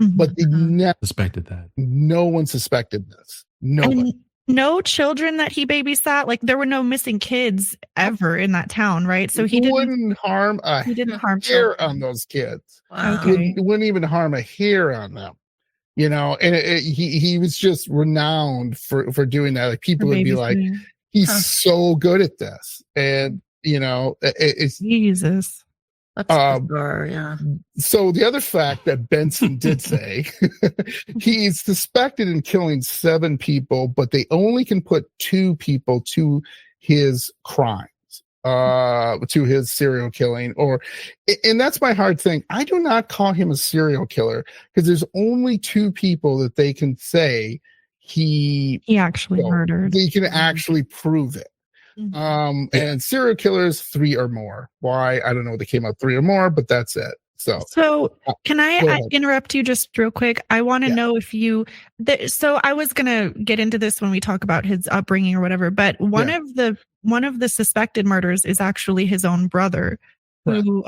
but they never suspected that. No one suspected this. Nobody. And no children that he babysat. Like, there were no missing kids ever in that town, right? So he wouldn't harm a hair children on those kids. Wow. Okay. He wouldn't even harm a hair on them. And he was just renowned for doing that. Like, people would be like, he's so good at this. And, it's Jesus. That's bizarre, yeah. So the other fact that Benson did say, he's suspected in killing 7 people, but they only can put 2 people to his crimes, to his serial killing. And that's my hard thing. I do not call him a serial killer because there's only 2 people that they can say he actually murdered. They can actually prove it. And serial killers, 3 or more. Why? I don't know. They came out 3 or more, but that's it. So can I interrupt you just real quick? I want to know if so I was going to get into this when we talk about his upbringing or whatever, but one of the suspected murders is actually his own brother, who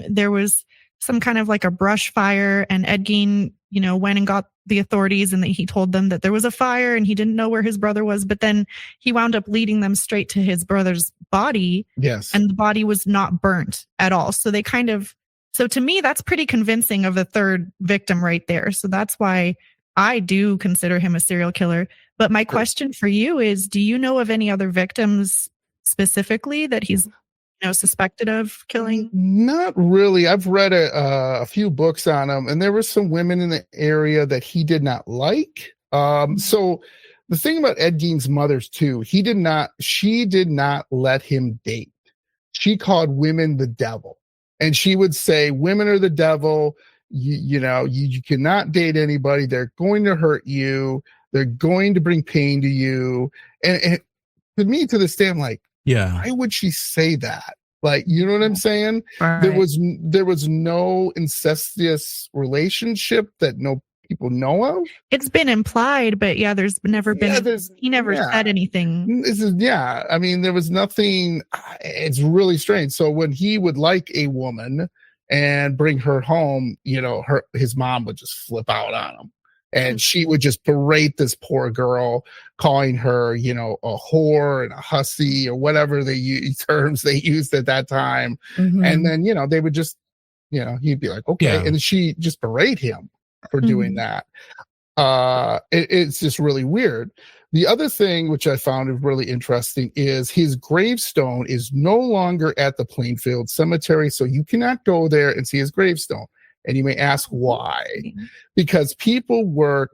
there was some kind of like a brush fire, and Ed Gein, went and got the authorities, and he told them that there was a fire and he didn't know where his brother was, but then he wound up leading them straight to his brother's body. Yes. And the body was not burnt at all. So so to me, that's pretty convincing of a third victim right there. So that's why I do consider him a serial killer. But my question for you is, do you know of any other victims specifically that he's suspected of killing? Not really. I've read a few books on him, and there were some women in the area that he did not like. So the thing about Ed Gein's mother too, she did not let him date. She called women the devil, and she would say, women are the devil. You cannot date anybody. They're going to hurt you. They're going to bring pain to you. And to me, to this day, I'm like, why would she say that? Like, you know what I'm saying? Right. There was no incestuous relationship that no people know of. It's been implied, but there's never been. He never said anything. I mean, there was nothing. It's really strange. So when he would like a woman and bring her home, his mom would just flip out on him. And she would just berate this poor girl, calling her, a whore and a hussy or whatever terms they used at that time. And then, they would just, he'd be like, okay. And she just berate him for doing that. It's just really weird. The other thing which I found really interesting is his gravestone is no longer at the Plainfield Cemetery, so you cannot go there and see his gravestone. And you may ask why? Because people were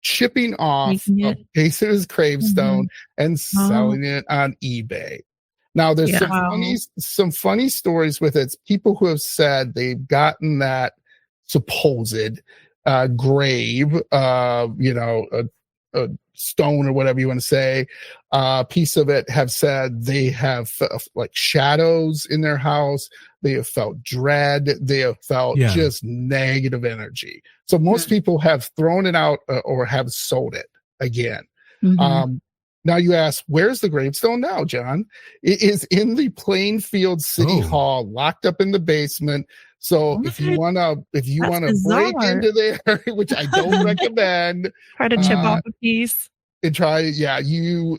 chipping off a piece of his gravestone and selling it on eBay. Now, there's some funny stories with it. It's people who have said they've gotten that supposed grave, a stone or whatever you want to say, piece of it, have said they have like shadows in their house. They have felt dread. They have felt just negative energy. So most people have thrown it out or have sold it again. Now you ask, where's the gravestone now, John? It is in the Plainfield City Hall, locked up in the basement. So if you wanna break into there, which I don't recommend, try to chip off a piece. And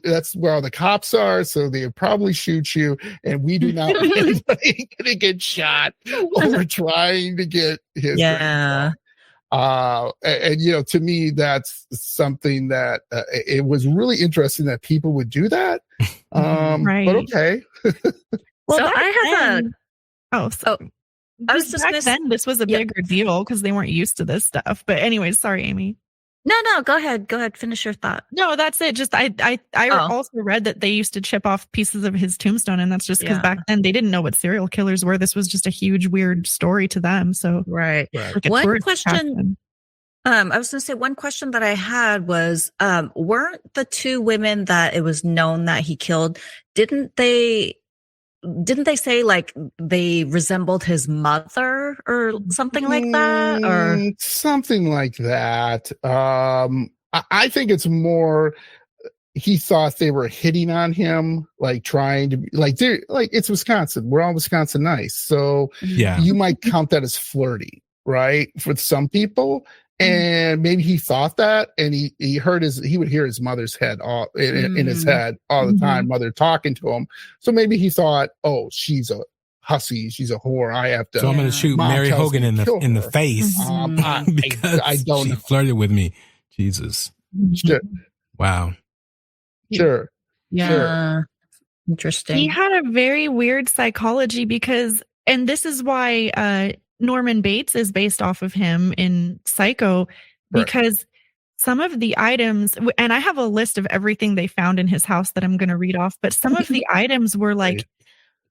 that's where all the cops are, so they probably shoot you. And we do not want anybody gonna get shot over trying to get his gravestone. And to me, that's something that it was really interesting that people would do that. Right. But okay. Well, so I have I was just back then this was a bigger deal because they weren't used to this stuff. But anyways, sorry, Amy. No, go ahead. Finish your thought. No, that's it. Just I also read that they used to chip off pieces of his tombstone, and that's just because back then they didn't know what serial killers were. This was just a huge weird story to them. So right. One question. I was going to say one question that I had was, weren't the two women that it was known that he killed, didn't they say like they resembled his mother or something like that? Or something like that. I think it's more he thought they were hitting on him, like trying to it's Wisconsin. We're all Wisconsin nice. So you might count that as flirty, right? For some people. And maybe he thought that, and he would hear his mother's head in his head all the time, mother talking to him. So maybe he thought, oh, she's a hussy, she's a whore. I have to. So I'm going to shoot Mary Hogan in the face because I don't. She flirted with me. Jesus. Sure. Wow. Sure. Yeah. Sure. Interesting. He had a very weird psychology and this is why Norman Bates is based off of him in Psycho, because some of the items, and I have a list of everything they found in his house that I'm going to read off, but some of the items were like,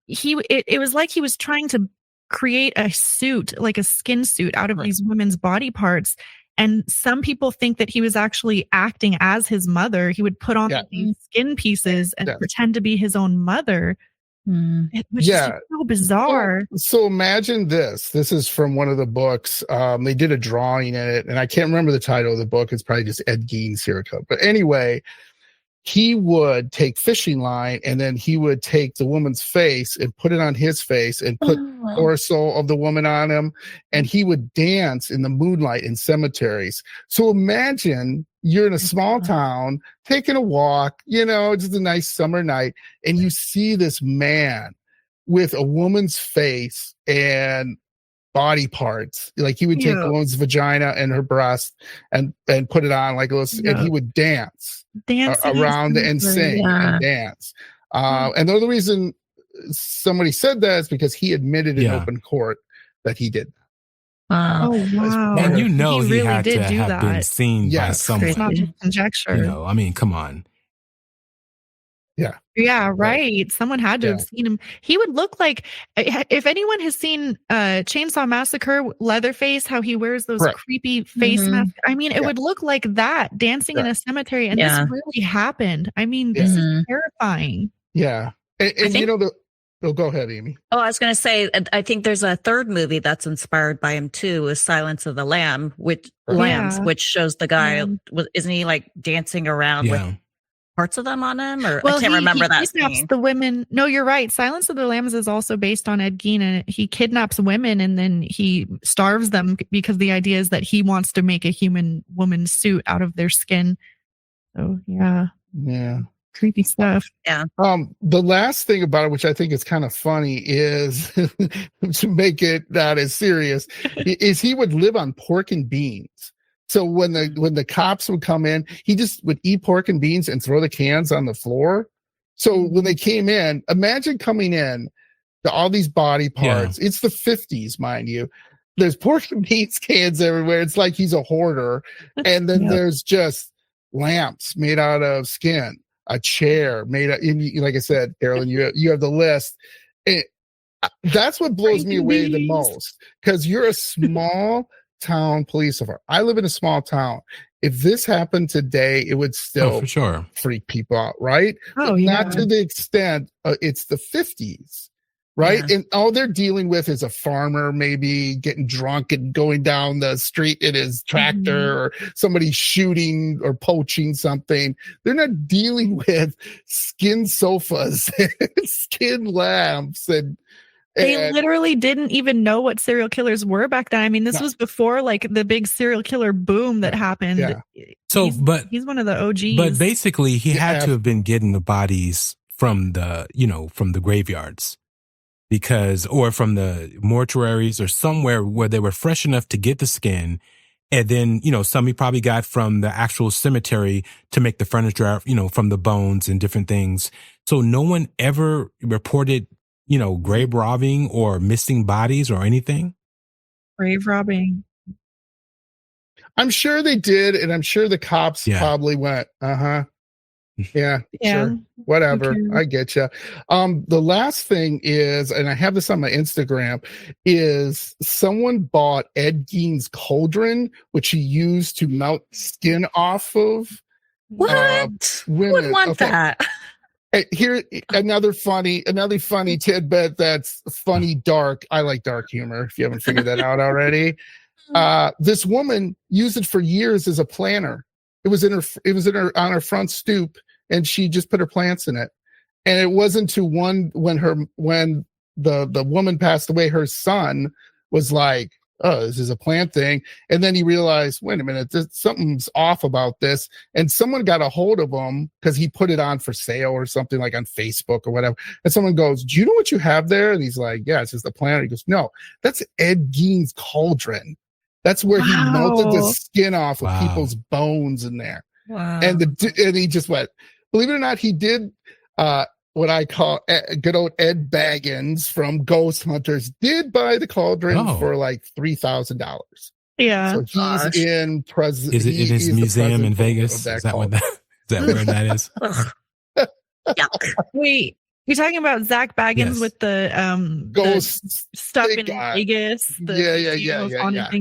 it was like he was trying to create a suit, like a skin suit out of these women's body parts. And some people think that he was actually acting as his mother. He would put on these skin pieces and pretend to be his own mother. Which is so bizarre. So imagine this. This is from one of the books. They did a drawing in it, and I can't remember the title of the book. It's probably just Ed Gein serial killer. But anyway, he would take fishing line, and then he would take the woman's face and put it on his face and put torso of the woman on him, and he would dance in the moonlight in cemeteries. So imagine you're in a small town taking a walk, just a nice summer night, and you see this man with a woman's face and body parts. Like he would take the woman's vagina and her breast and put it on like a little, and he would dance around and sing and dance. And the only reason somebody said that is because he admitted in open court that he did that. Wow. Oh, wow. And he really had did to do have that. been seen by someone. It's not just conjecture. I mean, come on. Yeah, right. Someone had to have seen him. He would look like, if anyone has seen Chainsaw Massacre, Leatherface, how he wears those creepy face masks. I mean, it would look like that, dancing in a cemetery. And this really happened. I mean, this is terrifying. Yeah. And go ahead, Amy. Oh, I was going to say, I think there's a third movie that's inspired by him too, is Silence of the Lambs, which shows the guy, isn't he like dancing around with parts of them on him? Or I can't remember that scene. The women. No, you're right. Silence of the Lambs is also based on Ed Gein, and he kidnaps women and then he starves them because the idea is that he wants to make a human woman suit out of their skin. So yeah. Creepy stuff. Yeah. The last thing about it, which I think is kind of funny, is to make it not as serious, is he would live on pork and beans. So when the cops would come in, he just would eat pork and beans and throw the cans on the floor. So when they came in, imagine coming in to all these body parts. It's the 50s, mind you. There's pork and beans cans everywhere. It's like he's a hoarder. And then there's just lamps made out of skin, a chair made out, like I said, Carolyn, you have the list. That's what blows me away the most, because you're a small town police officer. I live in a small town. If this happened today, it would still for sure freak people out, right? Oh, Not to the extent it's the 50s, right? And all they're dealing with is a farmer maybe getting drunk and going down the street in his tractor, or somebody shooting or poaching something. They're not dealing with skin sofas, skin lamps, and they literally didn't even know what serial killers were back then. I mean, this was before like the big serial killer boom that happened. Yeah. So, he's one of the OGs. But basically, he had to have been getting the bodies from the graveyards, or from the mortuaries or somewhere where they were fresh enough to get the skin. And then, some he probably got from the actual cemetery to make the furniture, from the bones and different things. So no one ever reported grave robbing or missing bodies or anything? Grave robbing. I'm sure they did, and I'm sure the cops probably went, yeah, sure, whatever, I get you. The last thing is, and I have this on my Instagram, is someone bought Ed Gein's cauldron, which he used to melt skin off of. What? Women. Who would want that? Here, another funny tidbit that's funny, dark. I like dark humor, if you haven't figured that out already. This woman used it for years as a planter. It was on her front stoop, and she just put her plants in it. And it wasn't to when the woman passed away, her son was like, oh, this is a plant thing. And then he realized, wait a minute, something's off about this. And someone got a hold of him because he put it on for sale or something, like on Facebook or whatever. And someone goes, do you know what you have there? And he's like, yeah, it's just a plant. He goes, no, that's Ed Gein's cauldron. That's where he melted the skin off of people's bones in there. Wow. And he just went, believe it or not, he did what I call good old Ed Baggins from Ghost Hunters did buy the cauldron for like $3,000. Yeah. So he's in Is it in his museum in Vegas? Is that where that is? Wait, you're talking about Zach Baggins with the ghost stuff in Vegas? Yeah.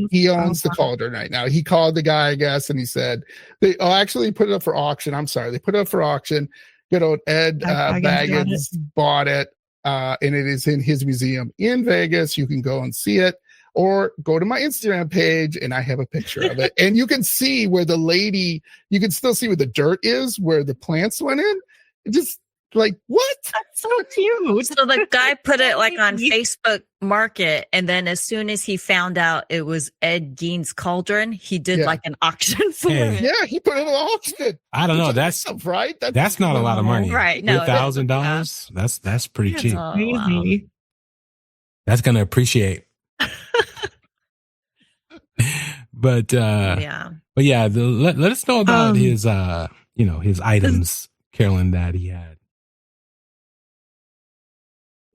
He owns the cauldron right now. He called the guy, I guess, and he said they actually put it up for auction. I'm sorry, they put it up for auction. Good old Ed Baggins bought it, and it is in his museum in Vegas. You can go and see it, or go to my Instagram page, and I have a picture of it. And you can see where you can still see where the dirt is, where the plants went in. Just like, what? That's so cute. So the guy put it like on Facebook Market, and then as soon as he found out it was Ed Gein's cauldron, he did like an auction for it. Yeah, he put it on auction. I don't know. That's right. That's not a lot of money, right? No, $1,000. That's pretty cheap. Crazy. That's gonna appreciate. But let us know about his his items, Carolyn, that he had.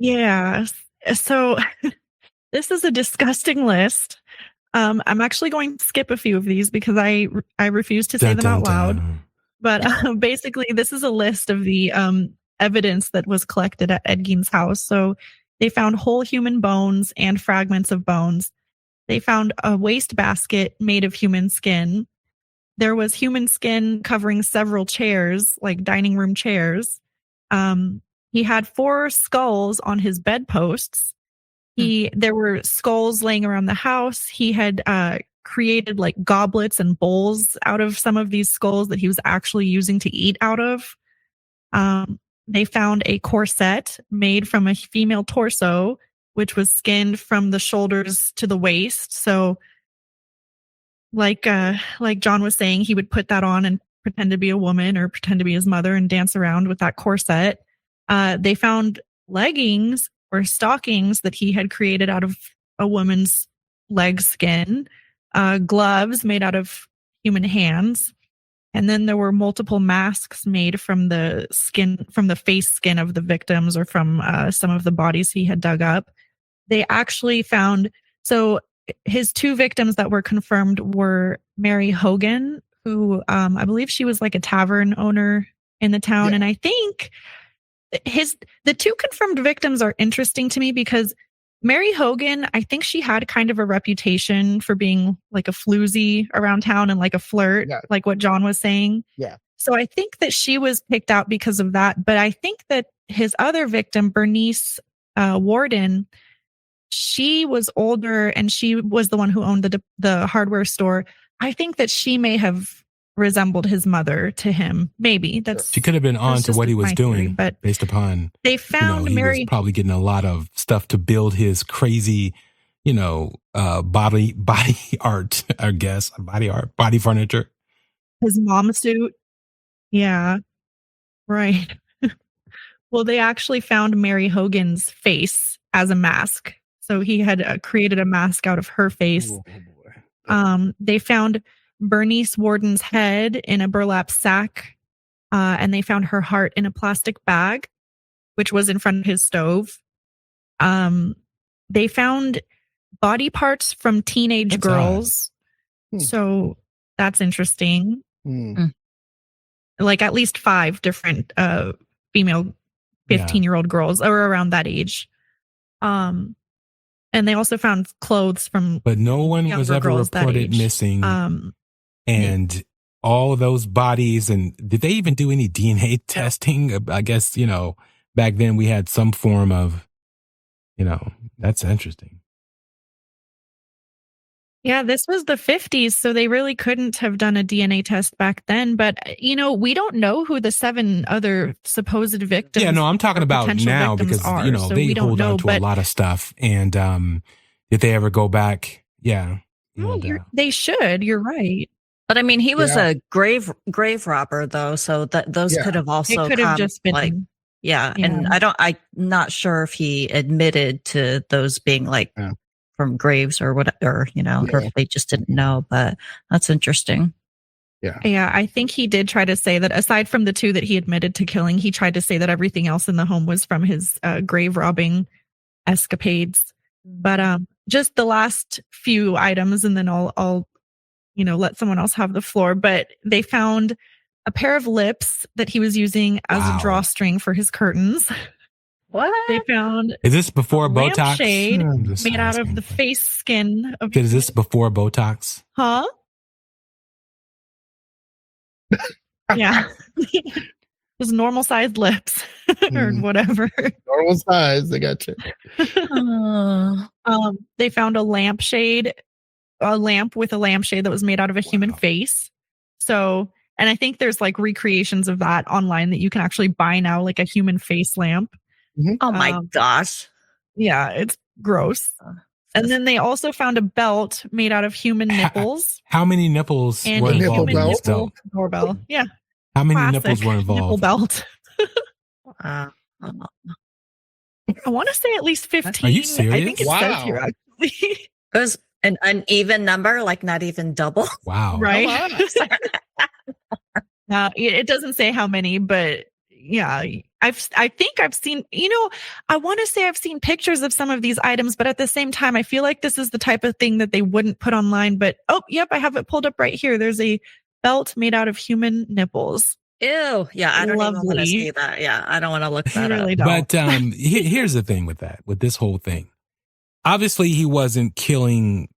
Yeah. So this is a disgusting list. I'm actually going to skip a few of these because I refuse to say them out loud. But basically, this is a list of the evidence that was collected at Ed Gein's house. So they found whole human bones and fragments of bones. They found a wastebasket made of human skin. There was human skin covering several chairs, like dining room chairs. He had 4 skulls on his bedposts. There were skulls laying around the house. He had created like goblets and bowls out of some of these skulls that he was actually using to eat out of. They found a corset made from a female torso, which was skinned from the shoulders to the waist. So like John was saying, he would put that on and pretend to be a woman or pretend to be his mother and dance around with that corset. They found leggings or stockings that he had created out of a woman's leg skin, gloves made out of human hands. And then there were multiple masks made from the face skin of the victims, or from some of the bodies he had dug up. They actually found, so his 2 victims that were confirmed were Mary Hogan, who I believe she was like a tavern owner in the town. Yeah. And I think the 2 confirmed victims are interesting to me because Mary Hogan, I think she had kind of a reputation for being like a floozy around town and like a flirt, Yeah. like what John was saying. Yeah. So I think that she was picked out because of that. But I think that his other victim, Bernice Warden, she was older and she was the one who owned the hardware store. I think that she may have resembled his mother to him. Maybe she could have been on to what he was doing, theory, but based upon they found he Mary was probably getting a lot of stuff to build his crazy, body art, I guess, body furniture. his mom suit. Yeah, right. Well, they actually found Mary Hogan's face as a mask. So he had created a mask out of her face. Oh, boy. They found Bernice Warden's head in a burlap sack, and they found her heart in a plastic bag, which was in front of his stove. They found body parts from teenage That's girls. odd. So that's interesting. Hmm. Like at least 5 different female 15-year-old girls, or around that age. And they also found clothes from, but no one was younger ever girls that reported age. missing. And all those bodies, and did they even do any DNA testing? I guess, back then we had some form of, that's interesting. Yeah, this was the 50s, so they really couldn't have done a DNA test back then. But, we don't know who the 7 other supposed victims. Yeah, no, I'm talking or about potential now victims because, so they we don't hold know, on to a but- lot of stuff. And did they ever go back? Yeah. No, And, they should. You're right. But I mean, he was Yeah. a grave robber, though, so that those Yeah. could have also It could have come, just been. like, yeah. And I'm not sure if he admitted to those being like Yeah. from graves or whatever, or Yeah. if they just didn't know. But that's interesting. Yeah, I think he did try to say that aside from the 2 that he admitted to killing, he tried to say that everything else in the home was from his grave robbing escapades. But just the last few items, and then I'll let someone else have the floor. But they found a pair of lips that he was using as Wow. a drawstring for his curtains. What? They found is this before a Botox? lampshade I'm just made out of asking. the face skin of. Is this before Botox? Huh? Yeah. Just normal sized lips or whatever. Normal size. They got you. They found a lamp with a lampshade that was made out of a human face. So, and I think there's like recreations of that online that you can actually buy now, like a human face lamp. Oh my gosh. Yeah, it's gross. And then they also found a belt made out of human nipples How many nipples and were a involved human in this nipple belt? doorbell. Yeah. How many Classic nipples were nipple involved? belt. Uh, I want to say at least 15. Are you I serious? think it Wow. says here actually. it was an uneven number, like not even double. Wow. Right. Come Now, it doesn't say how many, but yeah, I think I've seen, I want to say I've seen pictures of some of these items, but at the same time, I feel like this is the type of thing that they wouldn't put online. But yep, I have it pulled up right here. There's a belt made out of human nipples. Ew. Yeah, I don't even want to Lovely. see that. Yeah, I don't want to look I that really up. don't. But here's the thing with this whole thing. Obviously, he wasn't killing,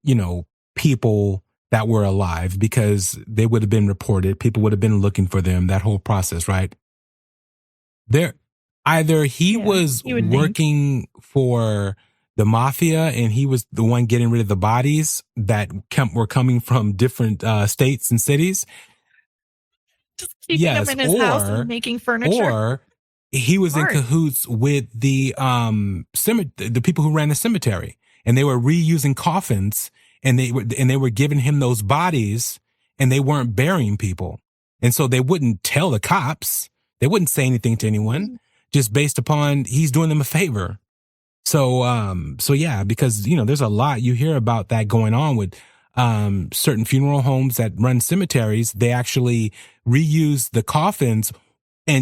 people that were alive because they would have been reported. People would have been looking for them, that whole process, right? Either he was you would think. working for the mafia and he was the one getting rid of the bodies that were coming from different states and cities. Just keeping Yes, them in his house or- and making furniture. Or he was Smart. in cahoots with the the people who ran the cemetery, and they were reusing coffins, and they were giving him those bodies, and they weren't burying people, and so they wouldn't tell the cops, they wouldn't say anything to anyone, just based upon he's doing them a favor. So yeah, because there's a lot you hear about that going on with certain funeral homes that run cemeteries, they actually reuse the coffins,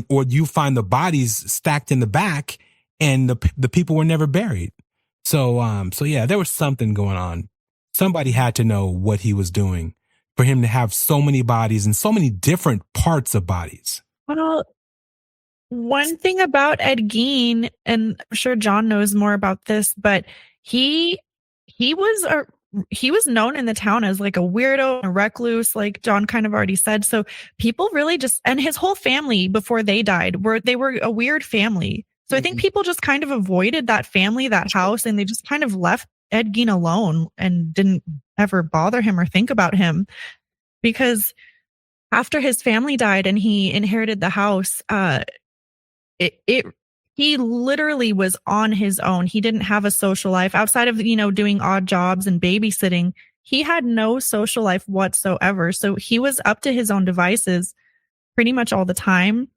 or you find the bodies stacked in the back, and the people were never buried. So yeah, there was something going on. Somebody had to know what he was doing for him to have so many bodies and so many different parts of bodies. Well, one thing about Ed Gein, and I'm sure John knows more about this, but he was known in the town as like a weirdo, a recluse, like John kind of already said. So people really just, and his whole family before they died were a weird family. So I think people just kind of avoided that family, that house, and they just kind of left Ed Gein alone and didn't ever bother him or think about him. Because after his family died and he inherited the house, he literally was on his own. He didn't have a social life outside of, doing odd jobs and babysitting. He had no social life whatsoever. So he was up to his own devices pretty much all the time,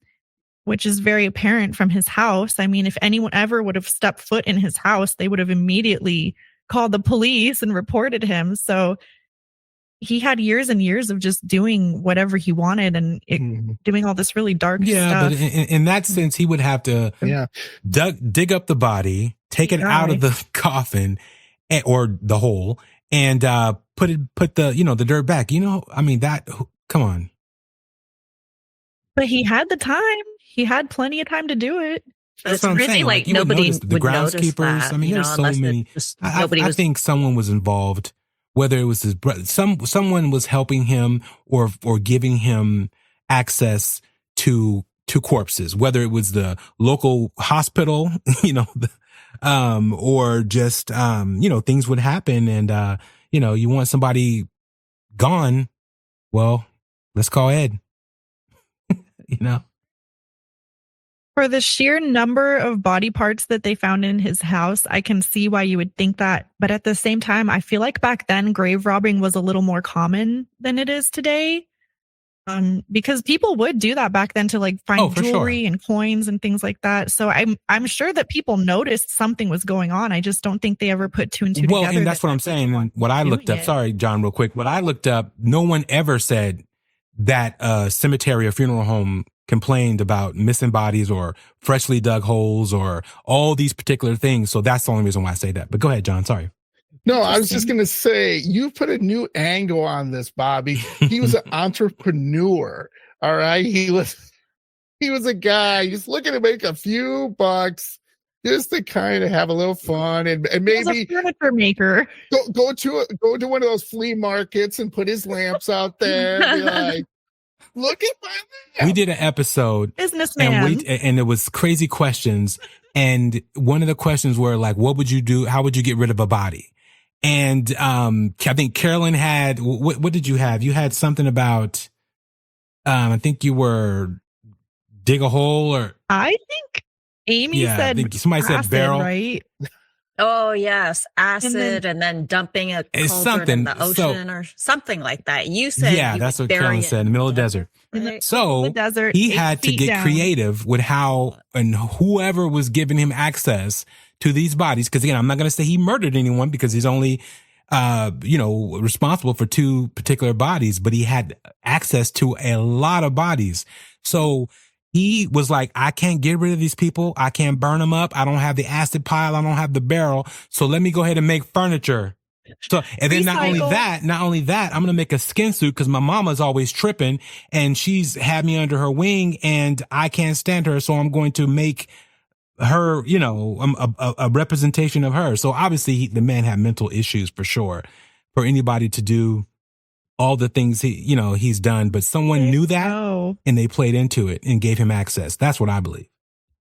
which is very apparent from his house. I mean, if anyone ever would have stepped foot in his house, they would have immediately called the police and reported him. So he had years and years of just doing whatever he wanted and doing all this really dark stuff. Yeah, but in that sense, he would have to dig up the body, take it out of the coffin or the hole, and put the dirt back. I mean, come on. But he had the time. He had plenty of time to do it. It's really like nobody would the notice groundskeepers. that. I mean, there's so many. I think someone was involved. Whether it was his brother, someone was helping him or giving him access to corpses. Whether it was the local hospital, or just things would happen, and you want somebody gone. Well, let's call Ed. For the sheer number of body parts that they found in his house, I can see why you would think that. But at the same time, I feel like back then grave robbing was a little more common than it is today. Because people would do that back then to find jewelry and coins and things like that. So I'm sure that people noticed something was going on. I just don't think they ever put two and two together. Well, and that's what I'm saying. And what I looked up, sorry, John, real quick. What I looked up, no one ever said that cemetery or funeral home complained about missing bodies or freshly dug holes or all these particular things. So that's the only reason why I say that. But go ahead, John. Sorry. No, I was just going to say, you put a new angle on this, Bobby. He was an entrepreneur. All right. He was a guy just looking to make a few bucks just to kind of have a little fun and maybe a furniture maker. Go to one of those flea markets and put his lamps out there and be like, look at my lamp. We did an episode, businessman, and it was crazy questions. And one of the questions were like, what would you do? How would you get rid of a body? And I think Carolyn had, what did you have? You had something about, I think you were dig a hole or. I think Amy said, somebody acid, said barrel. Right? Oh, yes. Acid and then dumping a cauldron in the ocean or something like that. You said that's what Carolyn said, in the middle of the desert. Right. So the desert, he had to get creative with how and whoever was giving him access to these bodies. Because again, I'm not going to say he murdered anyone because he's only, responsible for two particular bodies, but he had access to a lot of bodies. So he was like, I can't get rid of these people. I can't burn them up. I don't have the acid pile. I don't have the barrel. So let me go ahead and make furniture. So, and then not only that, I'm going to make a skin suit because my mama's always tripping and she's had me under her wing and I can't stand her. So I'm going to make her, a representation of her. So obviously the man had mental issues for sure, for anybody to do all the things he's done, but someone knew that and they played into it and gave him access. That's what I believe.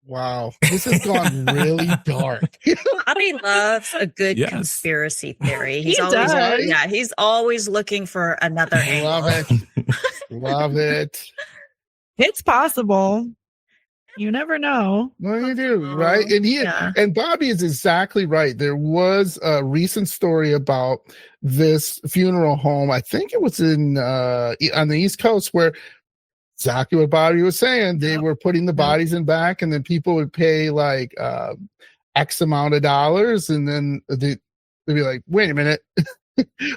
Wow. This has gone really dark. Bobby loves a good conspiracy theory. He's always looking for another angle. Love it. It's possible. You never know. Well, you do, right? And and Bobby is exactly right. There was a recent story about this funeral home. I think it was in on the East Coast where exactly what Bobby was saying. They were putting the bodies in back, and then people would pay like X amount of dollars, and then they'd be like, "Wait a minute,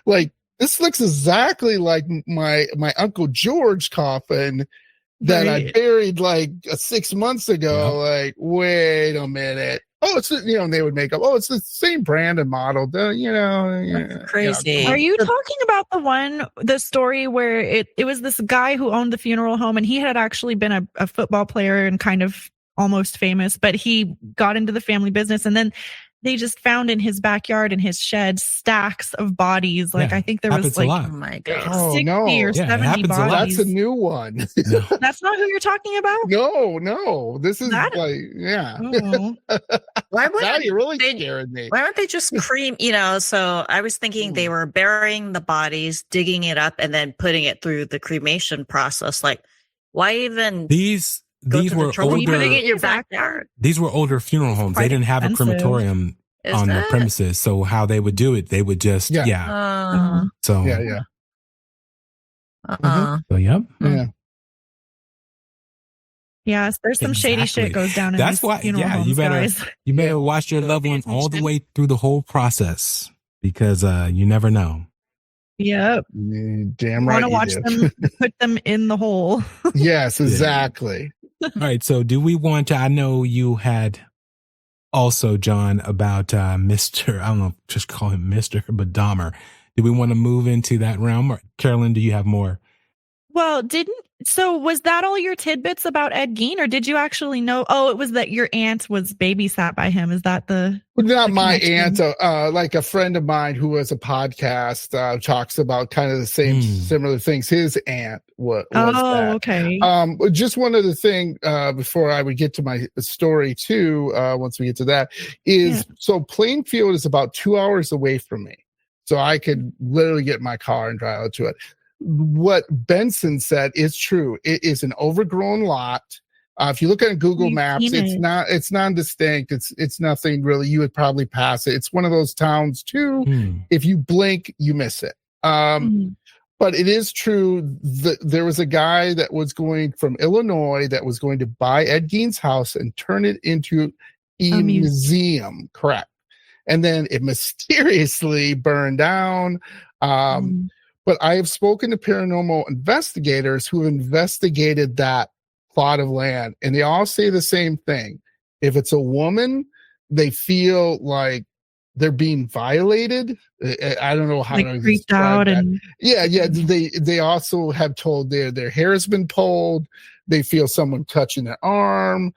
like this looks exactly like my Uncle George coffin that I Right. buried like 6 months ago. Like, wait a minute. Oh, it's, and they would make up, oh, it's the same brand and model. That's crazy. Are you talking about the story where it was this guy who owned the funeral home, and he had actually been a football player and kind of almost famous, but he got into the family business, and then they just found in his backyard, in his shed, stacks of bodies. Like, I think there was happens a lot. Oh my god. 60 or Yeah, it 70 happens a lot. bodies. That's a new one. No. That's not who you're talking about? No. This is That- yeah. Oh. Why Now wouldn't you're really they- scaring me. Why aren't they just so I was thinking they were burying the bodies, digging it up, and then putting it through the cremation process. Like, why even These go these to the were trouble of putting it older. in your backyard? These were older funeral homes. They quite didn't have a expensive. crematorium Is on the that- premises. So how they would do it, they would just Yeah. So Yeah. So yep. Yeah. Yes, there's some shady Exactly. shit goes down in That's these why. funeral Yeah, homes, you better guys. you better watch your loved ones all the way through the whole process because you never know. Yep. Damn Want right. to watch them put them in the hole. Yes, exactly. All right. So do we want to? I know you had also, John, about Mr. I don't know, just call him Mr. but Dahmer. Do we want to move into that realm? Or Carolyn, do you have more? Well, so was that all your tidbits about Ed Gein, or did you actually know? Oh, it was that your aunt was babysat by him. Is that the? Not the my connection? aunt, like a friend of mine who has a podcast, talks about kind of the same similar things. His aunt was that. Okay. Just one other thing before I would get to my story too, once we get to that, is so Plainfield is about 2 hours away from me. So I could literally get in my car and drive out to it. What Benson said is true. It is an overgrown lot. If you look at Google We've Maps, seen it's non-distinct. It's nothing really. You would probably pass it. It's one of those towns too. If you blink, you miss it. But it is true that there was a guy that was going from Illinois that was going to buy Ed Gein's house and turn it into a museum. Correct. And then it mysteriously burned down. But I have spoken to paranormal investigators who have investigated that plot of land, and they all say the same thing. If it's a woman, they feel like they're being violated. I don't know how to creeped out that. and They also have told their hair has been pulled. They feel someone touching their arm.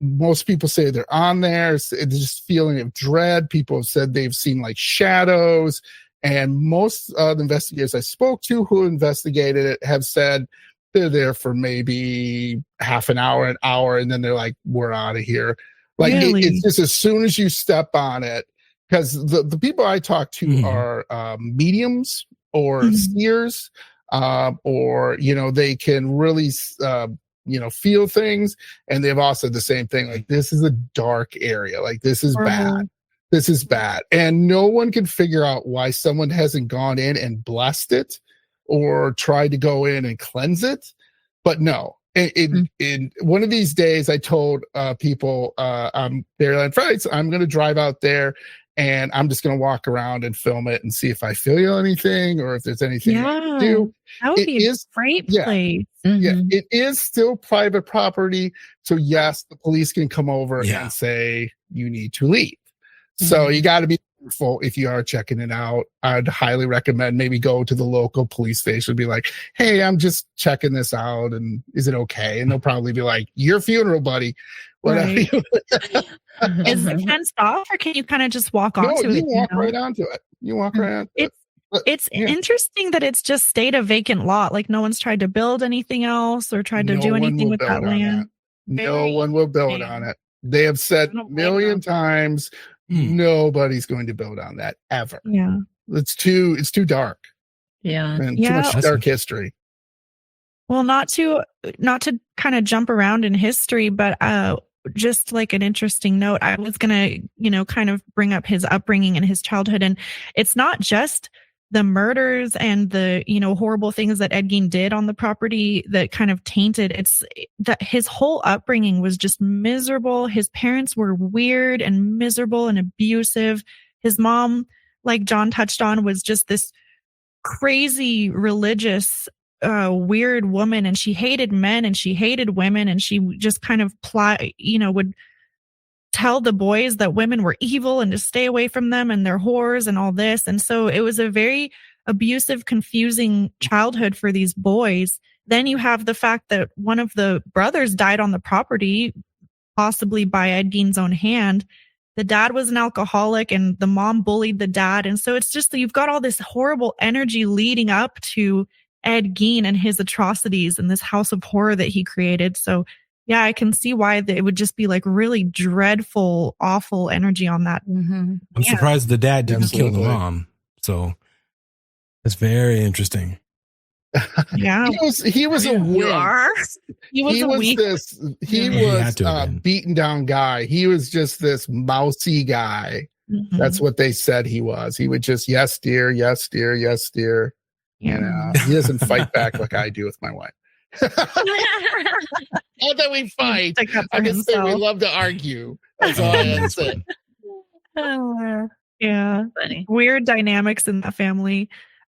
Most people say they're on there. It's just feeling of dread. People have said they've seen like shadows. And most of the investigators I spoke to who investigated it have said they're there for maybe half an hour, and then they're like, we're out of here. Like, Really? it's just as soon as you step on it, because the people I talk to are mediums or seers, or, they can really, feel things. And they've all said the same thing. Like, this is a dark area. Like, this is bad. This is bad. And no one can figure out why someone hasn't gone in and blessed it or tried to go in and cleanse it. But no, in one of these days, I told people, Dairyland Frights, I'm going to drive out there and I'm just going to walk around and film it and see if I feel anything or if there's anything I can do. That would be a great place. Yeah, it is still private property. So yes, the police can come over and say, you need to leave. So you got to be careful if you are checking it out. I'd highly recommend maybe go to the local police station and be like, hey, I'm just checking this out. And is it okay? And they'll probably be like, your funeral, buddy. Whatever. Right. Is it fenced off, or can you kind of just walk onto it? You walk right onto it. You walk right onto it. It's interesting that it's just stayed a vacant lot. Like, no one's tried to build anything else or tried to do anything with that land. No one will build on it. They have said a million times, nobody's going to build on that ever. Yeah. It's too dark. Yeah. And too much dark history. Well, not to kind of jump around in history, but just like an interesting note, I was going to, kind of bring up his upbringing and his childhood. And it's not just the murders and the, horrible things that Ed Gein did on the property that kind of tainted. It's that his whole upbringing was just miserable. His parents were weird and miserable and abusive. His mom like John touched on, was just this crazy religious weird woman, and she hated men and she hated women, and she just kind of would tell the boys that women were evil and to stay away from them and they're whores and all this. And so it was a very abusive, confusing childhood for these boys. Then you have the fact that one of the brothers died on the property, possibly by Ed Gein's own hand. The dad was an alcoholic and the mom bullied the dad. And so it's just that you've got all this horrible energy leading up to Ed Gein and his atrocities and this house of horror that he created. So yeah, I can see why it would just be like really dreadful, awful energy on that. Mm-hmm. I'm surprised the dad didn't kill the Absolutely. mom. So that's very interesting. Yeah. He was a You wimp. are? He was a weak. He Yeah, he had was to have a been. beaten down guy. He was just this mousy guy. Mhm. That's what they said he was. He would just, yes, dear, yes, dear, yes, dear. Yeah. You know, he doesn't fight back like I do with my wife. Not that we fight. Stick up for I just say we himself. love to argue. That's all I have to say. Yeah. Funny. Weird dynamics in that family.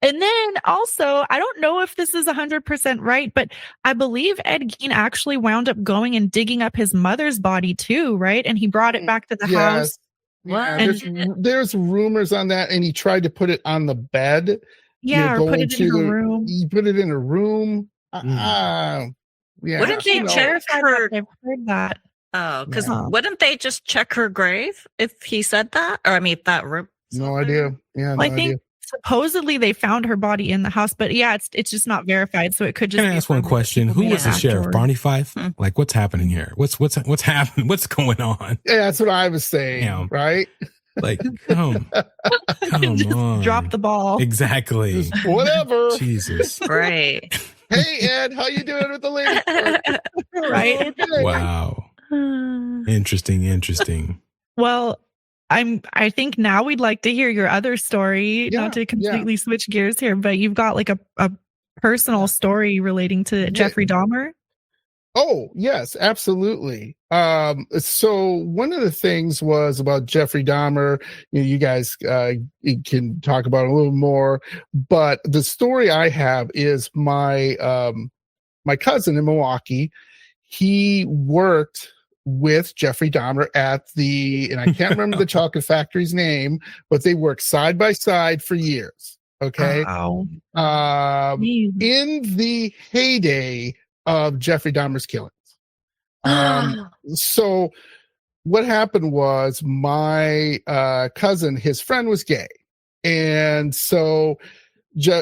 And then also, I don't know if this is 100% right, but I believe Ed Gein actually wound up going and digging up his mother's body too, right? And he brought it back to the house. Yeah, What? there's rumors on that, and he tried to put it on the bed. Yeah, go or put it in into her the- room. He put it in a room. Yeah. Wouldn't they you know. check her? I've heard that. Oh, because Yeah. wouldn't they just check her grave if he said that? Or I mean, if that room. No idea. Yeah, Well, I no think idea. supposedly they found her body in the house, but yeah, it's just not verified. So it could just Can I be ask one rumors. question? People Who made was the it sheriff? afterward. Barney Fife? Hmm. Like, what's happening here? What's happening? What's going on? Yeah, that's what I was saying. Yeah. Right? Like, come Just on. drop the ball. Exactly. Just whatever. Jesus. Right. Hey Ed, how you doing with the lady? Right. Okay. Wow. Interesting. Well, I think now we'd like to hear your other story, Yeah, not to completely switch gears here, but you've got like a personal story relating to Jeffrey Dahmer. Oh, yes, absolutely. So one of the things was about Jeffrey Dahmer. You guys you can talk about it a little more, but the story I have is my my cousin in Milwaukee. He worked with Jeffrey Dahmer at and I can't remember the chocolate factory's name, but they worked side by side for years. Okay. Wow. In the heyday of Jeffrey Dahmer's killings. So what happened was my cousin, his friend was gay. And so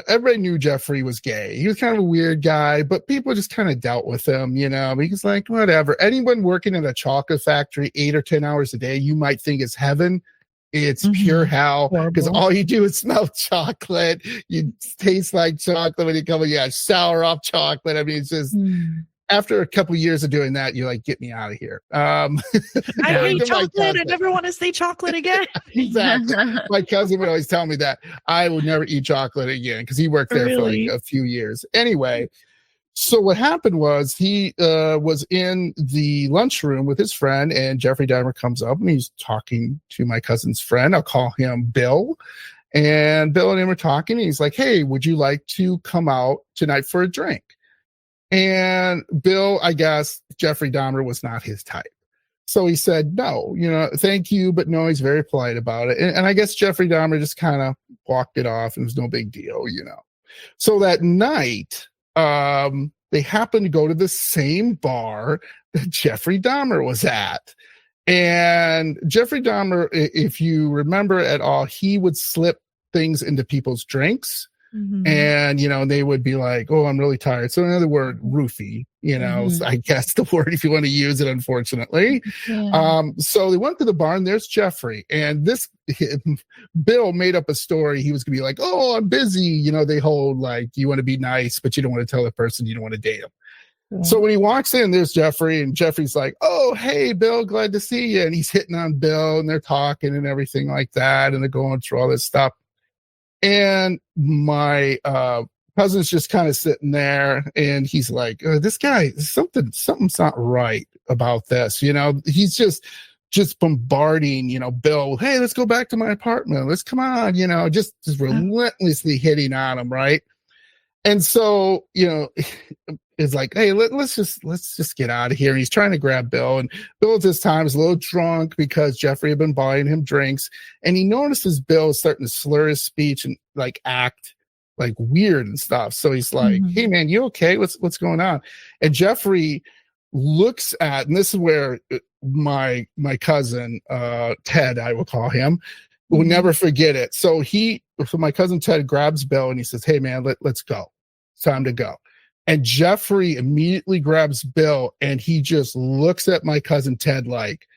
everybody knew Jeffrey was gay. He was kind of a weird guy, but people just kind of dealt with him, you know. He was like, whatever. Anyone working in a chocolate factory 8 or 10 hours a day, you might think is heaven. It's pure hell because Horrible. all you do is smell chocolate. You taste like chocolate when you come in. Yeah, sour off chocolate. I mean, it's just after a couple of years of doing that, you're like, get me out of here. I hate to my chocolate. I cousin. never want to say chocolate again. Exactly. My cousin would always tell me that I would never eat chocolate again because he worked there Really? for like a few years. Anyway, so what happened was he was in the lunchroom with his friend, and Jeffrey Dahmer comes up and he's talking to my cousin's friend. I'll call him Bill. And Bill and him were talking. And he's like, hey, would you like to come out tonight for a drink? And Bill, I guess Jeffrey Dahmer was not his type. So he said, no, thank you, but no, he's very polite about it. And I guess Jeffrey Dahmer just kind of walked it off and it was no big deal, So that night, they happened to go to the same bar that Jeffrey Dahmer was at. And Jeffrey Dahmer, if you remember at all, he would slip things into people's drinks. And, they would be like, oh, I'm really tired. So another word, roofie, I guess the word if you want to use it, unfortunately. So they went to the bar and there's Jeffrey. And Bill made up a story. He was going to be like, oh, I'm busy. They hold like, you want to be nice, but you don't want to tell the person you don't want to date him. So when he walks in, there's Jeffrey, and Jeffrey's like, oh, hey, Bill, glad to see you. And he's hitting on Bill, and they're talking and everything like that. And they're going through all this stuff. And my cousin's just kind of sitting there, and he's like, this guy, something's not right about this. He's just just bombarding, Bill. Hey, let's go back to my apartment. Let's come on, just relentlessly hitting on him, right? And so, it's like, hey, let's just get out of here. And he's trying to grab Bill, and Bill at this time is a little drunk because Jeffrey had been buying him drinks, and he notices Bill is starting to slur his speech and like act like weird and stuff. So he's like, hey man, you okay? What's going on? And Jeffrey looks at, and this is where my cousin Ted, I will call him, will never forget it. So my cousin Ted grabs Bill and he says, hey man, let's go. It's time to go. And Jeffrey immediately grabs Bill and he just looks at my cousin Ted like,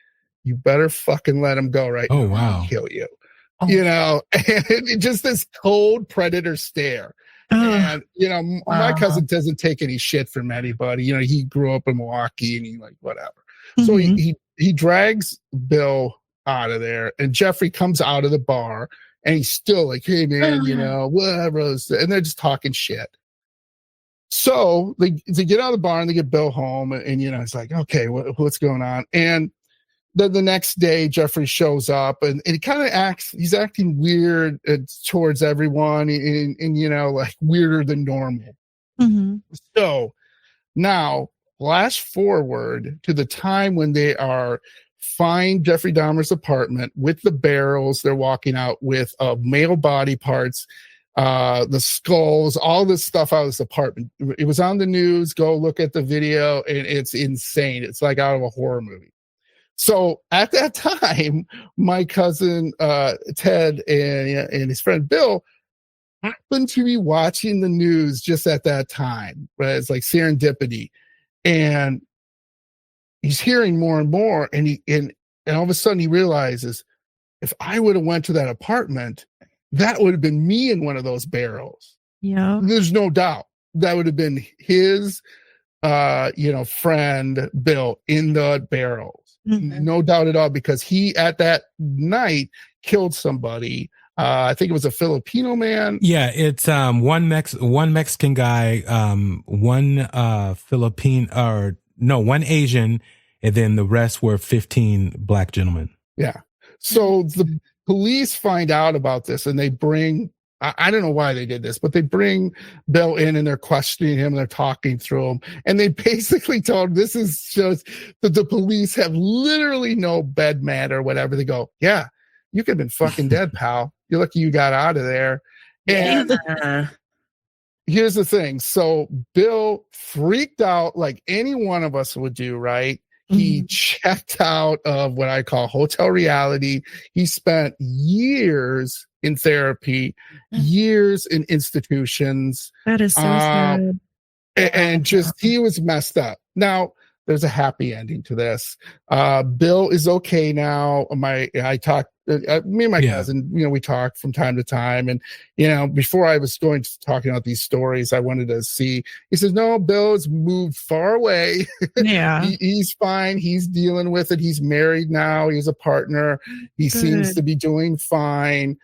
you better fucking let him go right now. Oh, wow. I'll kill you. And just this cold predator stare. And, my cousin doesn't take any shit from anybody. He grew up in Milwaukee and he like, whatever. So he drags Bill out of there, and Jeffrey comes out of the bar and he's still like, hey man, whatever. And they're just talking shit. So they get out of the bar and they get Bill home, and it's like, okay, what's going on? And then the next day, Jeffrey shows up and he kind of he's acting weird towards everyone and like weirder than normal. So now flash forward to the time when they find Jeffrey Dahmer's apartment with the barrels. They're walking out with male body parts, the skulls, all this stuff out of this apartment. It was on the news. Go look at the video, and it's insane. It's like out of a horror movie. So at that time, my cousin Ted and his friend Bill happened to be watching the news just at that time. Right? It's like serendipity, and he's hearing more and more, and all of a sudden he realizes, if I would have went to that apartment, that would have been me in one of those barrels. Yeah, there's no doubt that would have been his, friend Bill in the barrels. No doubt at all, because he at that night killed somebody. I think it was a Filipino man. Yeah, it's one Mexican guy, one one Asian, and then the rest were 15 black gentlemen. Yeah. So the police find out about this, and they bring, I don't know why they did this, but they bring Bill in and they're questioning him. They're talking through him. And they basically told him, this shows that the police have literally no bed mat or whatever. They go, yeah, you could have been fucking dead, pal. You're lucky you got out of there. And here's the thing. So Bill freaked out like any one of us would do, right? He checked out of what I call hotel reality. He spent years in therapy, years in institutions. That is so sad. And just, he was messed up. Now, there's a happy ending to this. Bill is okay now. Me and my cousin, we talk from time to time. And, before I was going to talking about these stories, I wanted to see, he says, no, Bill's moved far away. Yeah. He's fine. He's dealing with it. He's married now. He's a partner. He seems to be doing fine.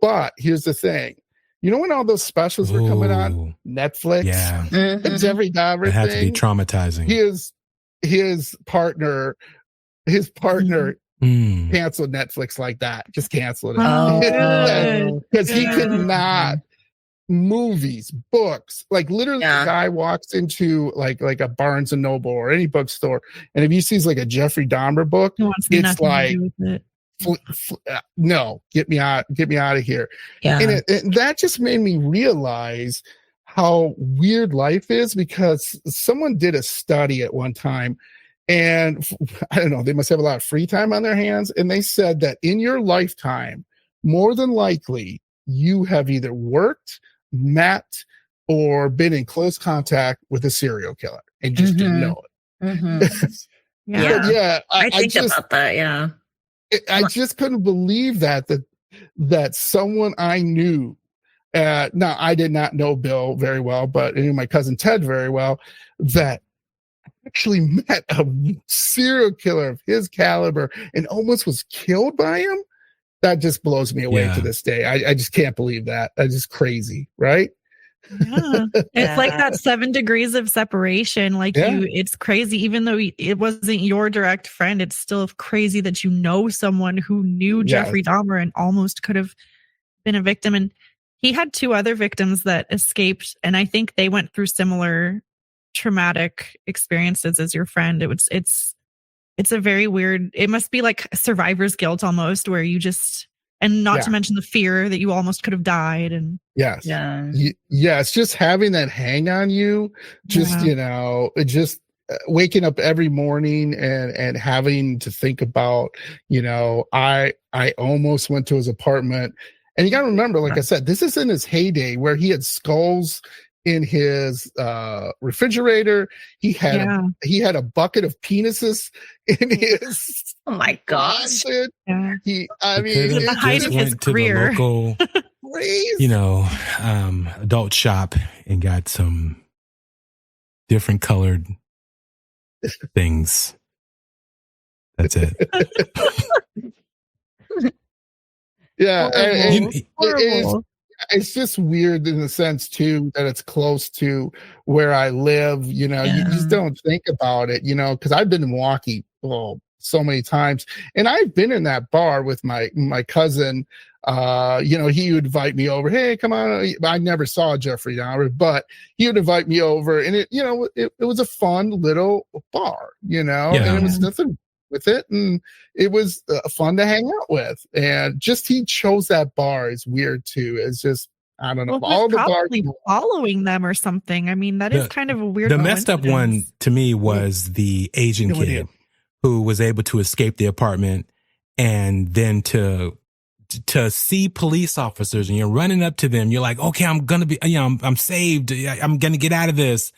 But here's the thing. When all those specials were coming on Netflix, and Jeffrey Dahmer, it had to be traumatizing. His partner canceled Netflix like that. Just canceled it. Because he could not, movies, books, like literally the guy walks into like a Barnes and Noble or any bookstore, and if he sees like a Jeffrey Dahmer book, it's like, no, get me out of here. And that just made me realize how weird life is, because someone did a study at one time, and I don't know, they must have a lot of free time on their hands, and they said that in your lifetime, more than likely, you have either worked, met, or been in close contact with a serial killer and just didn't know it. I think about that. I just couldn't believe that someone I knew, now I did not know Bill very well, but I knew my cousin Ted very well, that actually met a serial killer of his caliber and almost was killed by him. That just blows me away to this day. I just can't believe that. That's just crazy, right? Yeah. It's like that 7 degrees of separation. Like Yeah. it's crazy. Even though it wasn't your direct friend, it's still crazy that you know someone who knew Yes. Jeffrey Dahmer and almost could have been a victim. And he had 2 other victims that escaped. And I think they went through similar traumatic experiences as your friend. It's a very weird, it must be like survivor's guilt almost, where you just, and not to mention the fear that you almost could have died. And Yes. Yeah. Yeah. It's just having that hang on you, just, it just waking up every morning and having to think about, I almost went to his apartment. And you got to remember, like I said, this is in his heyday where he had skulls in his refrigerator. He had a bucket of penises in his Oh my gosh. closet. yeah. The height of his career. To the local, crazy. adult shop and got some different colored things. That's it. Yeah, and Horrible. it's just weird in the sense too that it's close to where I live. You just don't think about it. Because I've been in Milwaukee so many times, and I've been in that bar with my cousin. He would invite me over. Hey, come on! I never saw Jeffrey Dahmer, but he would invite me over, and it was a fun little bar. And it was nothing with it, and it was fun to hang out with. And just he chose that bar is weird too. It's just, I don't know. Well, All the bars probably following them or something. I mean, that is kind of a weird. The messed up one to me was the Asian kid who was able to escape the apartment, and then to see police officers, and you're running up to them. You're like, okay, I'm gonna be, I'm saved. I'm gonna get out of this.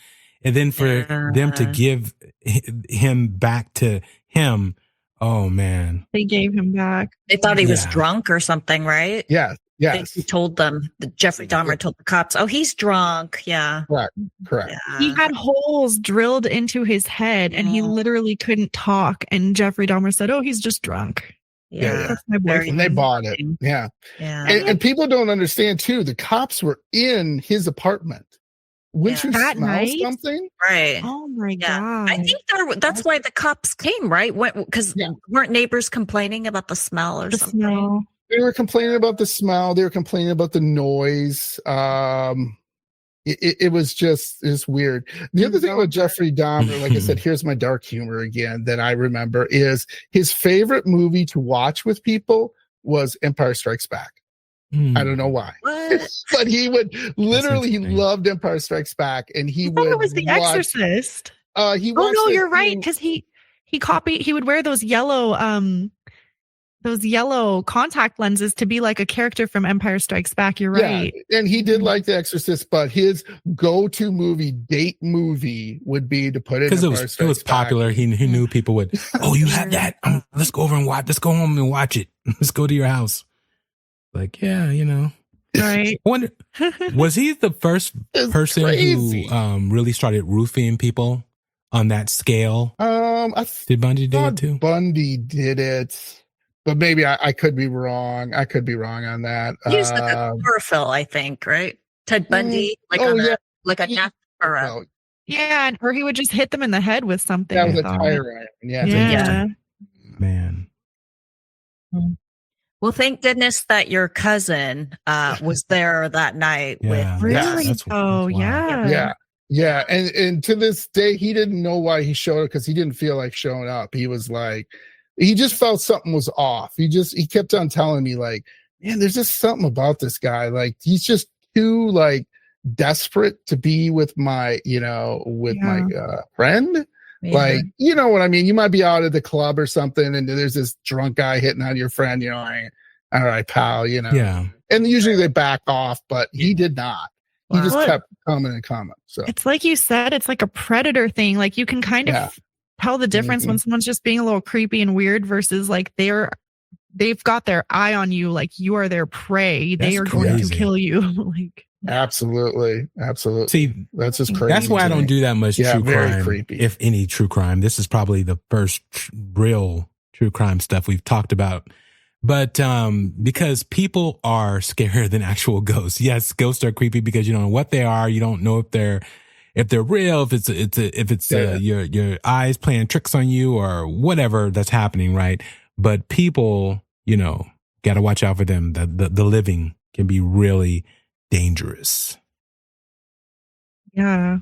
And then for them to give him back to him, oh man, they gave him back. They thought he was drunk or something, right? Yes. He told them, Jeffrey Dahmer told the cops, oh, he's drunk. Yeah. Correct. Yeah. He had holes drilled into his head and he literally couldn't talk. And Jeffrey Dahmer said, oh, he's just drunk. Yeah. That's my boyfriend. And they bought it. Yeah. Yeah. And people don't understand too, the cops were in his apartment. Wouldn't you That smell night? something? Right. Oh my Yeah. God. I think that's why the cops came, right? Because weren't neighbors complaining about the smell or the something? smell. They were complaining about the smell. They were complaining about the noise. It was just weird. The other thing about Jeffrey Dahmer, like I said, here's my dark humor again that I remember, is his favorite movie to watch with people was Empire Strikes Back. I don't know why. What? But he would literally, he loved Empire Strikes Back, and he thought would it was The Exorcist. He Oh watched no, it you're right. through- Because he would wear those yellow contact lenses to be like a character from Empire Strikes Back. You're right. Yeah, and he did like The Exorcist, but his go-to date movie would be to put it because it was popular. He knew people would. Oh, you have that? Let's go over and watch. Let's go home and watch it. Let's go to your house. Like, yeah, Right. I wonder, was he the first It's person crazy. who really started roofing people on that scale? Did Bundy do it too? Bundy did it, but maybe I could be wrong. I could be wrong on that. He used like a chlorophyll, I think, right? Ted Bundy, like a death burrow. Yeah, or he would just hit them in the head with something. That was I a thought. tire iron. Yeah. Yeah. Man. Well, thank goodness that your cousin was there that night Yeah. with Really? That's Oh, wild. yeah. Yeah. And to this day, he didn't know why he showed up, because he didn't feel like showing up. He was like, he just felt something was off. He kept on telling me, like, man, there's just something about this guy. Like, he's just too like desperate to be with my, my friend. Yeah. Like, you know what I mean? You might be out at the club or something, and there's this drunk guy hitting on your friend, all right, pal, Yeah. And usually they back off, but he did not. He just Well, kept coming and coming. So It's like you said, it's like a predator thing. Like you can kind of tell the difference when someone's just being a little creepy and weird versus like they've got their eye on you, like you are their prey. They are going to crazy. kill you. Like absolutely. See, That's just crazy. that's why I to don't me. do that much Yeah, true very crime. creepy. If any true crime. This is probably the first real true crime stuff we've talked about. But because people are scarier than actual ghosts. Yes, ghosts are creepy because you don't know what they are. You don't know if they're real, if it's your eyes playing tricks on you or whatever that's happening, right? But people, got to watch out for them. The living can be really dangerous. Yeah.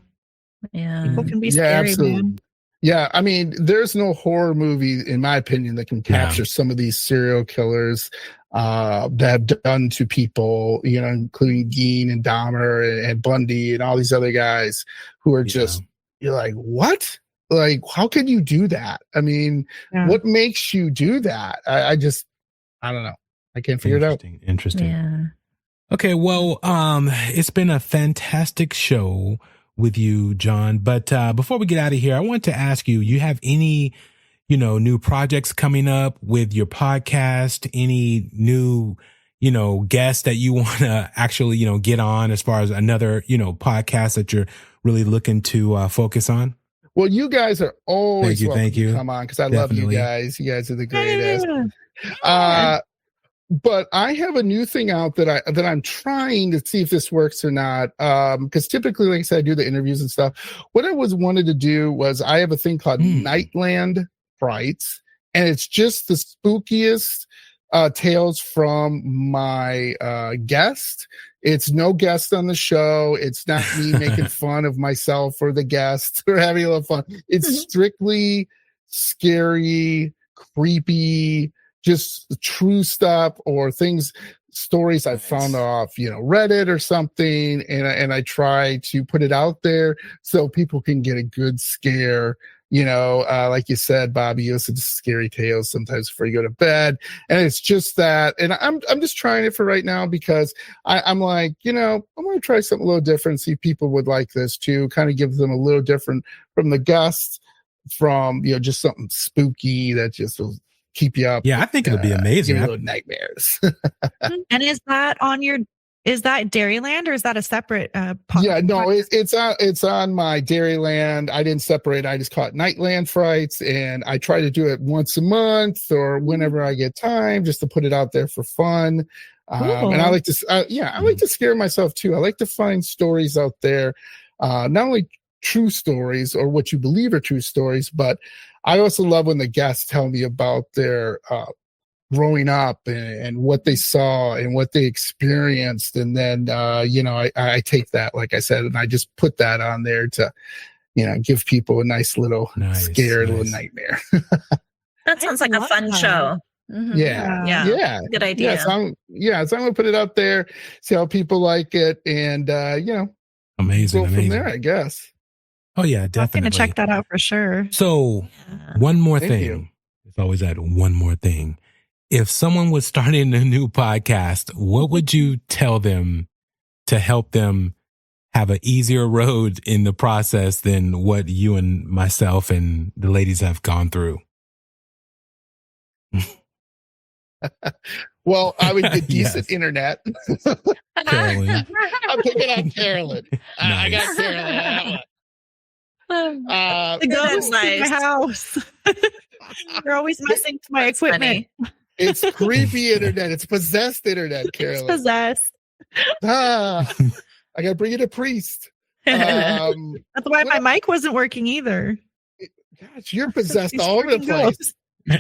Yeah. People can be scary, absolutely. man. Yeah, I mean, there's no horror movie, in my opinion, that can capture some of these serial killers that have done to people, including Gein and Dahmer and Bundy and all these other guys who are just, you're like, what? Like, how can you do that? I mean, what makes you do that? I don't know. I can't figure it out. Interesting. Yeah. Okay, well, it's been a fantastic show with you, John. But before we get out of here, I want to ask you, you have any, new projects coming up with your podcast? Any new, guests that you want to actually, get on as far as another, podcast that you're really looking to focus on? Well, you guys are always welcome thank you. to come on because I love you guys. You guys are the greatest. But I have a new thing out that I'm trying to see if this works or not. Because typically, like I said, I do the interviews and stuff. What I wanted to do was I have a thing called Dairyland Frights, and it's just the spookiest tales from my guest. It's no guest on the show. It's not me making fun of myself or the guest or having a little fun. It's strictly scary, creepy, just true stuff or stories I found off, Reddit or something. And I try to put it out there so people can get a good scare. Like you said, Bobby, you listen to scary tales sometimes before you go to bed. And it's just that. And I'm just trying it for right now because I'm like, I'm going to try something a little different, see if people would like this too, kind of give them a little different from the guests, from, just something spooky that just will keep you up. Yeah, I think it'll be amazing. Little nightmares. And is that is that Dairyland or is that a separate podcast? Yeah, no, it's on my Dairyland. I didn't separate. I just call it Nightland Frights, and I try to do it once a month or whenever I get time, just to put it out there for fun. And I like to, I like to scare myself too. I like to find stories out there, not only true stories or what you believe are true stories, but I also love when the guests tell me about their growing up and what they saw and what they experienced. And then, I take that, like I said, and I just put that on there to, give people a nice little scare, little nightmare. That sounds like a fun show. Mm-hmm. Yeah. Good idea. So I'm going to put it out there, see how people like it. And, amazing. Go from there, I guess. Oh yeah, definitely. I'm going to check that out for sure. So one more thing. It's always that one more thing. If someone was starting a new podcast, what would you tell them to help them have an easier road in the process than what you and myself and the ladies have gone through? Well, I would get decent internet. Carolyn. I'm picking on Carolyn. I Nice. got Carolyn on that one. The ghost in my house. They're always messing with my equipment. It's creepy internet. It's possessed internet, Carolyn. It's possessed. I gotta bring in a priest. That's why my mic wasn't working either. Gosh, you're possessed all over the place.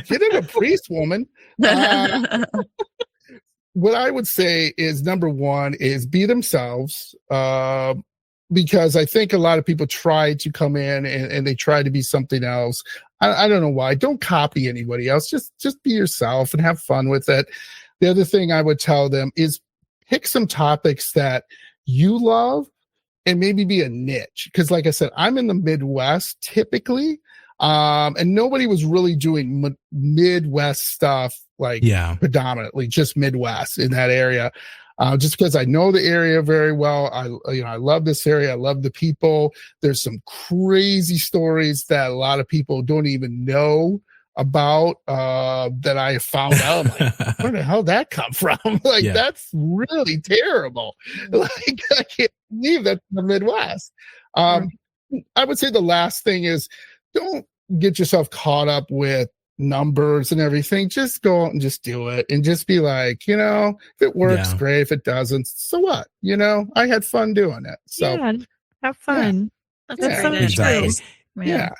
Get in a priest, woman. What I would say is number one is be themselves. Because I think a lot of people try to come in and they try to be something else. I don't know why. Don't copy anybody else. Just be yourself and have fun with it. The other thing I would tell them is pick some topics that you love and maybe be a niche. Because like I said, I'm in the Midwest typically. And nobody was really doing Midwest stuff predominantly, just Midwest in that area. Just because I know the area very well. I love this area. I love the people. There's some crazy stories that a lot of people don't even know about, that I found out. I'm like, where the hell did that come from? That's really terrible. Like, I can't believe that's in the Midwest. I would say the last thing is don't get yourself caught up with numbers and everything. Just go out and just do it and just be like, if it works, Yeah. great. If it doesn't, so what? I had fun doing it. So Yeah, have fun. That's Yeah. so great Exactly. advice. yeah.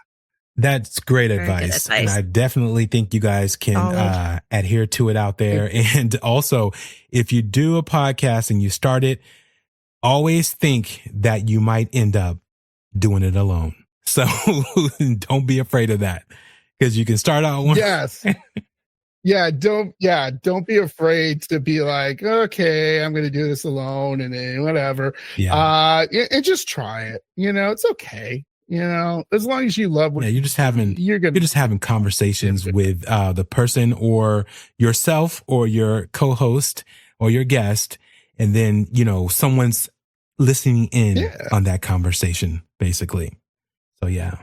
That's great Very good advice. And advice. I definitely think you guys can Solid. adhere to it out there. And also, if you do a podcast and you start it, always think that you might end up doing it alone. So don't be afraid of that, because you can start out one. Yes. Don't be afraid to be like, okay, I'm going to do this alone and then whatever. Yeah. And just try it. It's okay. As long as you love what Yeah, you're just having conversations with the person or yourself or your co-host or your guest, and then someone's listening in on that conversation, basically. So yeah.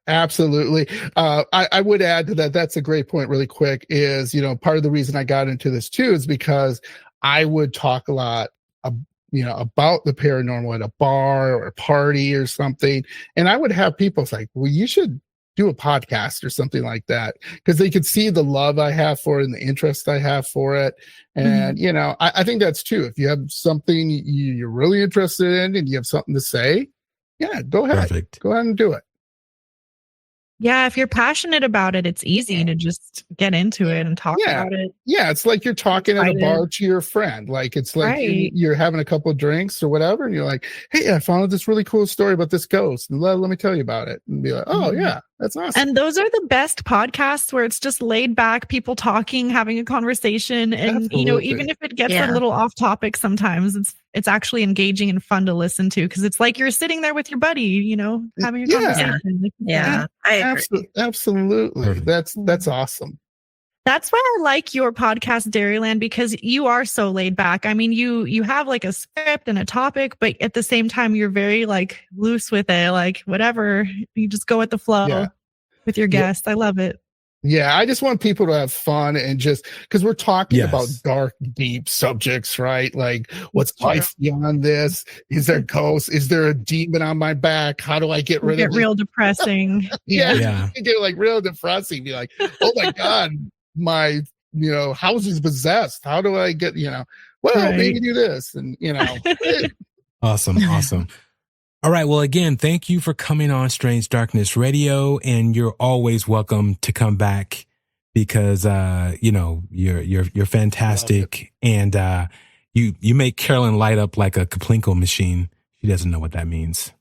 Absolutely. I would add to that. That's a great point really quick is, part of the reason I got into this too is because I would talk a lot, about the paranormal at a bar or a party or something. And I would have people say, well, you should do a podcast or something like that, because they could see the love I have for it and the interest I have for it. And, I think that's too. If you have something you're really interested in and you have something to say, go ahead. Perfect. Go ahead and do it. Yeah, if you're passionate about it, it's easy to just get into it and talk about it. Yeah, it's like you're talking at a bar to your friend. Like it's like Right. you're having a couple of drinks or whatever, and you're like, "Hey, I found this really cool story about this ghost, and let me tell you about it." And be like, "Oh yeah, that's awesome." And those are the best podcasts where it's just laid back, people talking, having a conversation, and Absolutely. even if it gets Yeah. a little off topic, sometimes it's actually engaging and fun to listen to, because it's like you're sitting there with your buddy, having a Yeah. conversation. Yeah, I agree. Absolutely. Perfect. That's awesome. That's why I like your podcast, Dairyland, because you are so laid back. I mean, you have like a script and a topic, but at the same time, you're very like loose with it, like whatever. You just go with the flow with your guests. I love it. Yeah, I just want people to have fun and just because we're talking Yes. about dark, deep subjects, right? Like, what's life beyond this? Is there ghosts? Is there a demon on my back? How do I get rid Get of it? real depressing. Yeah, Yeah. you get like real depressing. Be like, oh my god, my house is possessed. How do I get Right. maybe do this and Awesome. All right. Well, again, thank you for coming on Strange Darkness Radio, and you're always welcome to come back because you're fantastic, and you make Carolyn light up like a Kaplinko machine. She doesn't know what that means.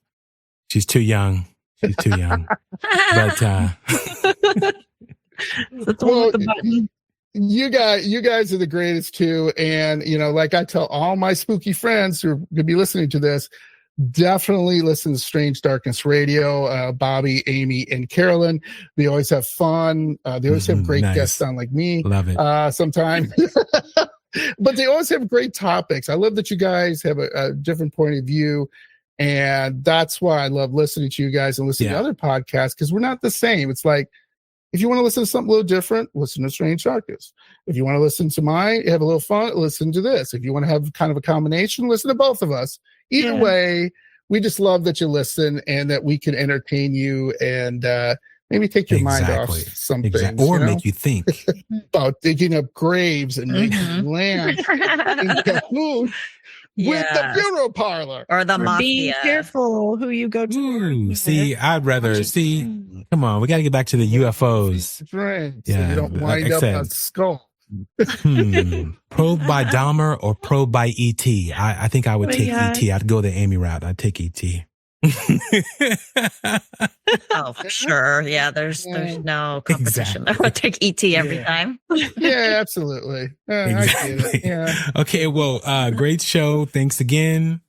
She's too young. But That's the one with the button. you guys are the greatest too. And like I tell all my spooky friends who are going to be listening to this, definitely listen to Strange Darkness Radio. Bobby, Amy, and Carolyn. They always have fun. They always have great Nice. guests on like me. Love it. Sometimes. But they always have great topics. I love that you guys have a different point of view. And that's why I love listening to you guys and listening to other podcasts, because we're not the same. It's like, if you want to listen to something a little different, listen to Strange Darkness. If you want to listen to mine, have a little fun, listen to this. If you want to have kind of a combination, listen to both of us. Either way, we just love that you listen and that we can entertain you and maybe take your mind off some things. Or make you think. About digging up graves and making land in Cahoon with the funeral parlor. Or the Or mafia. being careful who you go to. Ooh, see, I'd rather come on, we got to get back to the UFOs. That's right. Yeah, So you don't like wind I up said. on skull. Probed by Dahmer or probed by E.T.? I think I would take E.T. I'd go the Amy route. I'd take E.T. Oh, for sure. Yeah, there's no competition. I would take ET every time. Yeah, absolutely. I get it. Yeah. Okay, well, great show. Thanks again,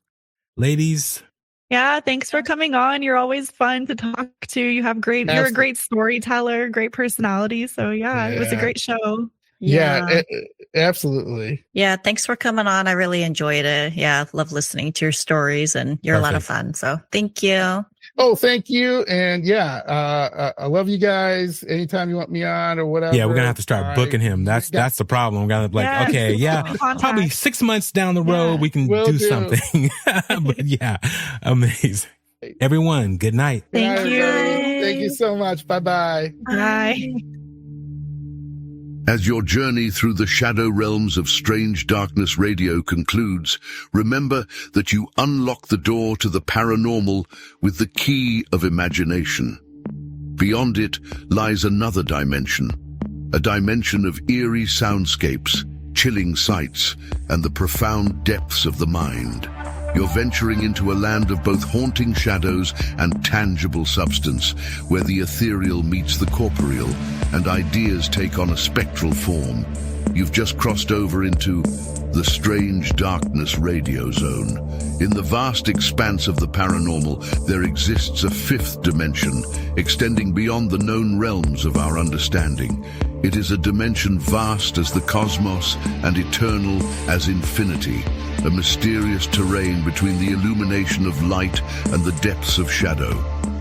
ladies. Yeah, thanks for coming on. You're always fun to talk to. You're a great storyteller, great personality. So it was a great show. Yeah, absolutely. Yeah, thanks for coming on. I really enjoyed it. Yeah, love listening to your stories, and you're a lot of fun. So thank you. Oh, thank you. And I love you guys. Anytime you want me on or whatever. Yeah, we're gonna have to start booking him. That's the problem. We're gonna probably 6 months down the road we can do something. But yeah, amazing. Everyone, good night. Thank you. Thank you so much. Bye-bye. Bye. As your journey through the shadow realms of Strange Darkness Radio concludes, remember that you unlock the door to the paranormal with the key of imagination. Beyond it lies another dimension, a dimension of eerie soundscapes, chilling sights, and the profound depths of the mind. You're venturing into a land of both haunting shadows and tangible substance, where the ethereal meets the corporeal, and ideas take on a spectral form. You've just crossed over into the Strange Darkness Radio Zone. In the vast expanse of the paranormal, there exists a fifth dimension, extending beyond the known realms of our understanding. It is a dimension vast as the cosmos and eternal as infinity, a mysterious terrain between the illumination of light and the depths of shadow.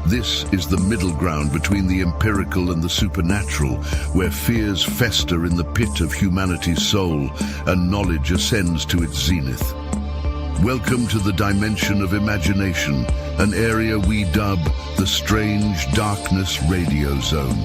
This is the middle ground between the empirical and the supernatural, where fears fester in the pit of humanity's soul and knowledge ascends to its zenith. Welcome to the dimension of imagination, an area we dub the Strange Darkness Radio Zone.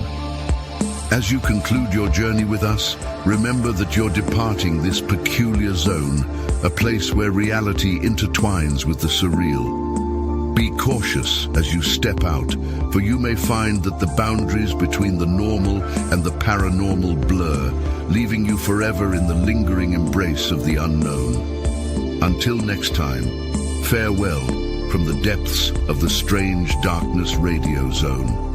As you conclude your journey with us, remember that you're departing this peculiar zone, a place where reality intertwines with the surreal. Be cautious as you step out, for you may find that the boundaries between the normal and the paranormal blur, leaving you forever in the lingering embrace of the unknown. Until next time, farewell from the depths of the Strange Darkness Radio Zone.